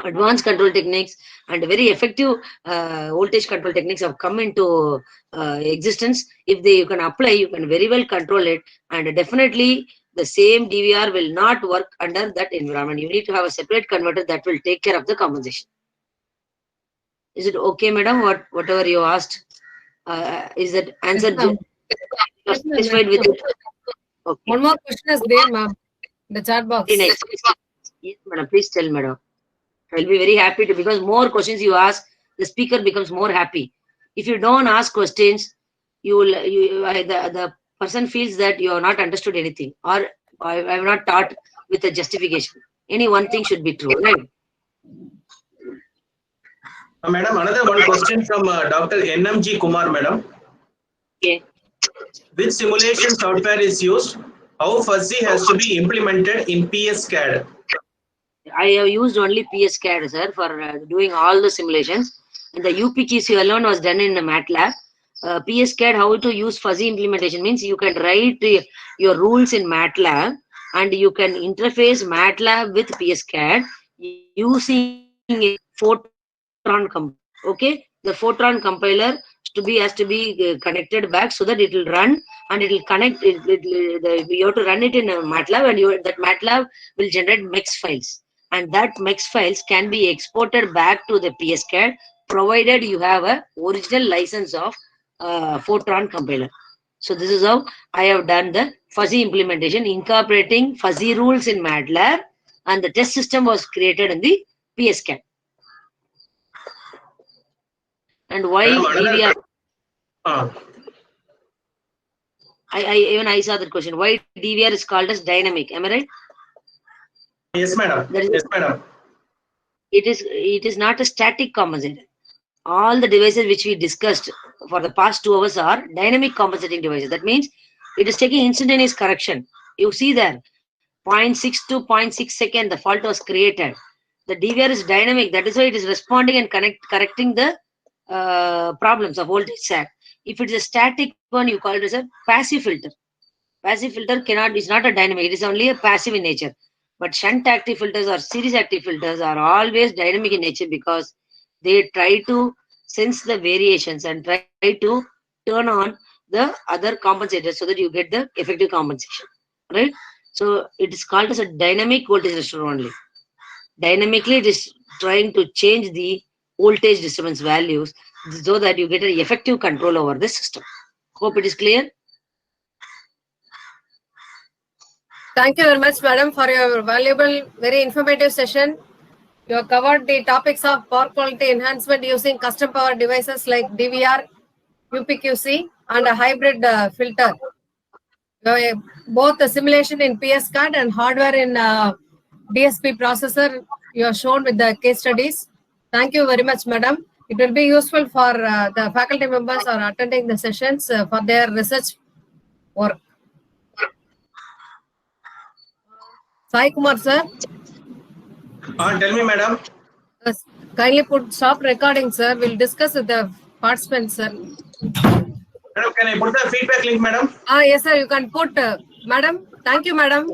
Advanced control techniques and very effective voltage control techniques have come into existence. If you can apply, you can very well control it, and definitely the same DVR will not work under that environment. You need to have a separate converter that will take care of the compensation. Is it okay, madam? Whatever you asked, is that answered? Yes, ma'am. Satisfied with it? Okay. One more question is there, ma'am. The chat box. Very nice. Yes, madam. Please tell, madam. I'll be very happy to, because more questions you ask, the speaker becomes more happy. If you don't ask questions, the person feels that you have not understood anything, or I have not taught with a justification. Any one thing should be true, right? Madam, another one question from Dr. NMG Kumar, madam. Okay. Which simulation software is used? How fuzzy has to be implemented in PSCAD? I have used only PSCAD, sir, for doing all the simulations. And the UPQC alone was done in MATLAB. PSCAD, how to use fuzzy implementation means you can write your rules in MATLAB, and you can interface MATLAB with PSCAD using a Fortran compiler. Okay, the Fortran compiler has to be connected back, so that it will run and it will connect. You have to run it in a MATLAB, and that MATLAB will generate MEX files. And that MEX files can be exported back to the PSCAD, provided you have a original license of Fortran compiler. So this is how I have done the fuzzy implementation, incorporating fuzzy rules in MATLAB, and the test system was created in the PSCAD. And why DVR? I saw that question. Why DVR is called as dynamic? Am I right? Yes, madam. Yes, madam. It is not a static compensator. All the devices which we discussed for the past 2 hours are dynamic compensating devices. That means it is taking instantaneous correction. You see there, 0.6 to 0.6 second, the fault was created. The DVR is dynamic. That is why it is responding and correcting the problems of voltage sag. If it is a static one, you call it as a passive filter. Passive filter is not a dynamic. It is only a passive in nature. But shunt active filters or series active filters are always dynamic in nature, because they try to sense the variations and try to turn on the other compensators so that you get the effective compensation, right? So it is called as a dynamic voltage restorer only. Dynamically, it is trying to change the voltage disturbance values so that you get an effective control over the system. Hope it is clear. Thank you very much, madam, for your valuable, very informative session. You have covered the topics of power quality enhancement using custom power devices like DVR, UPQC, and a hybrid filter. Both the simulation in PS card and hardware in DSP processor, you have shown with the case studies. Thank you very much, madam. It will be useful for the faculty members or attending the sessions for their research work. Sai Kumar, sir. Tell me, madam. Kindly stop recording, sir. We'll discuss with the participants, sir. Madam, can I put the feedback link, madam? Yes, sir. You can put, madam. Thank you, madam.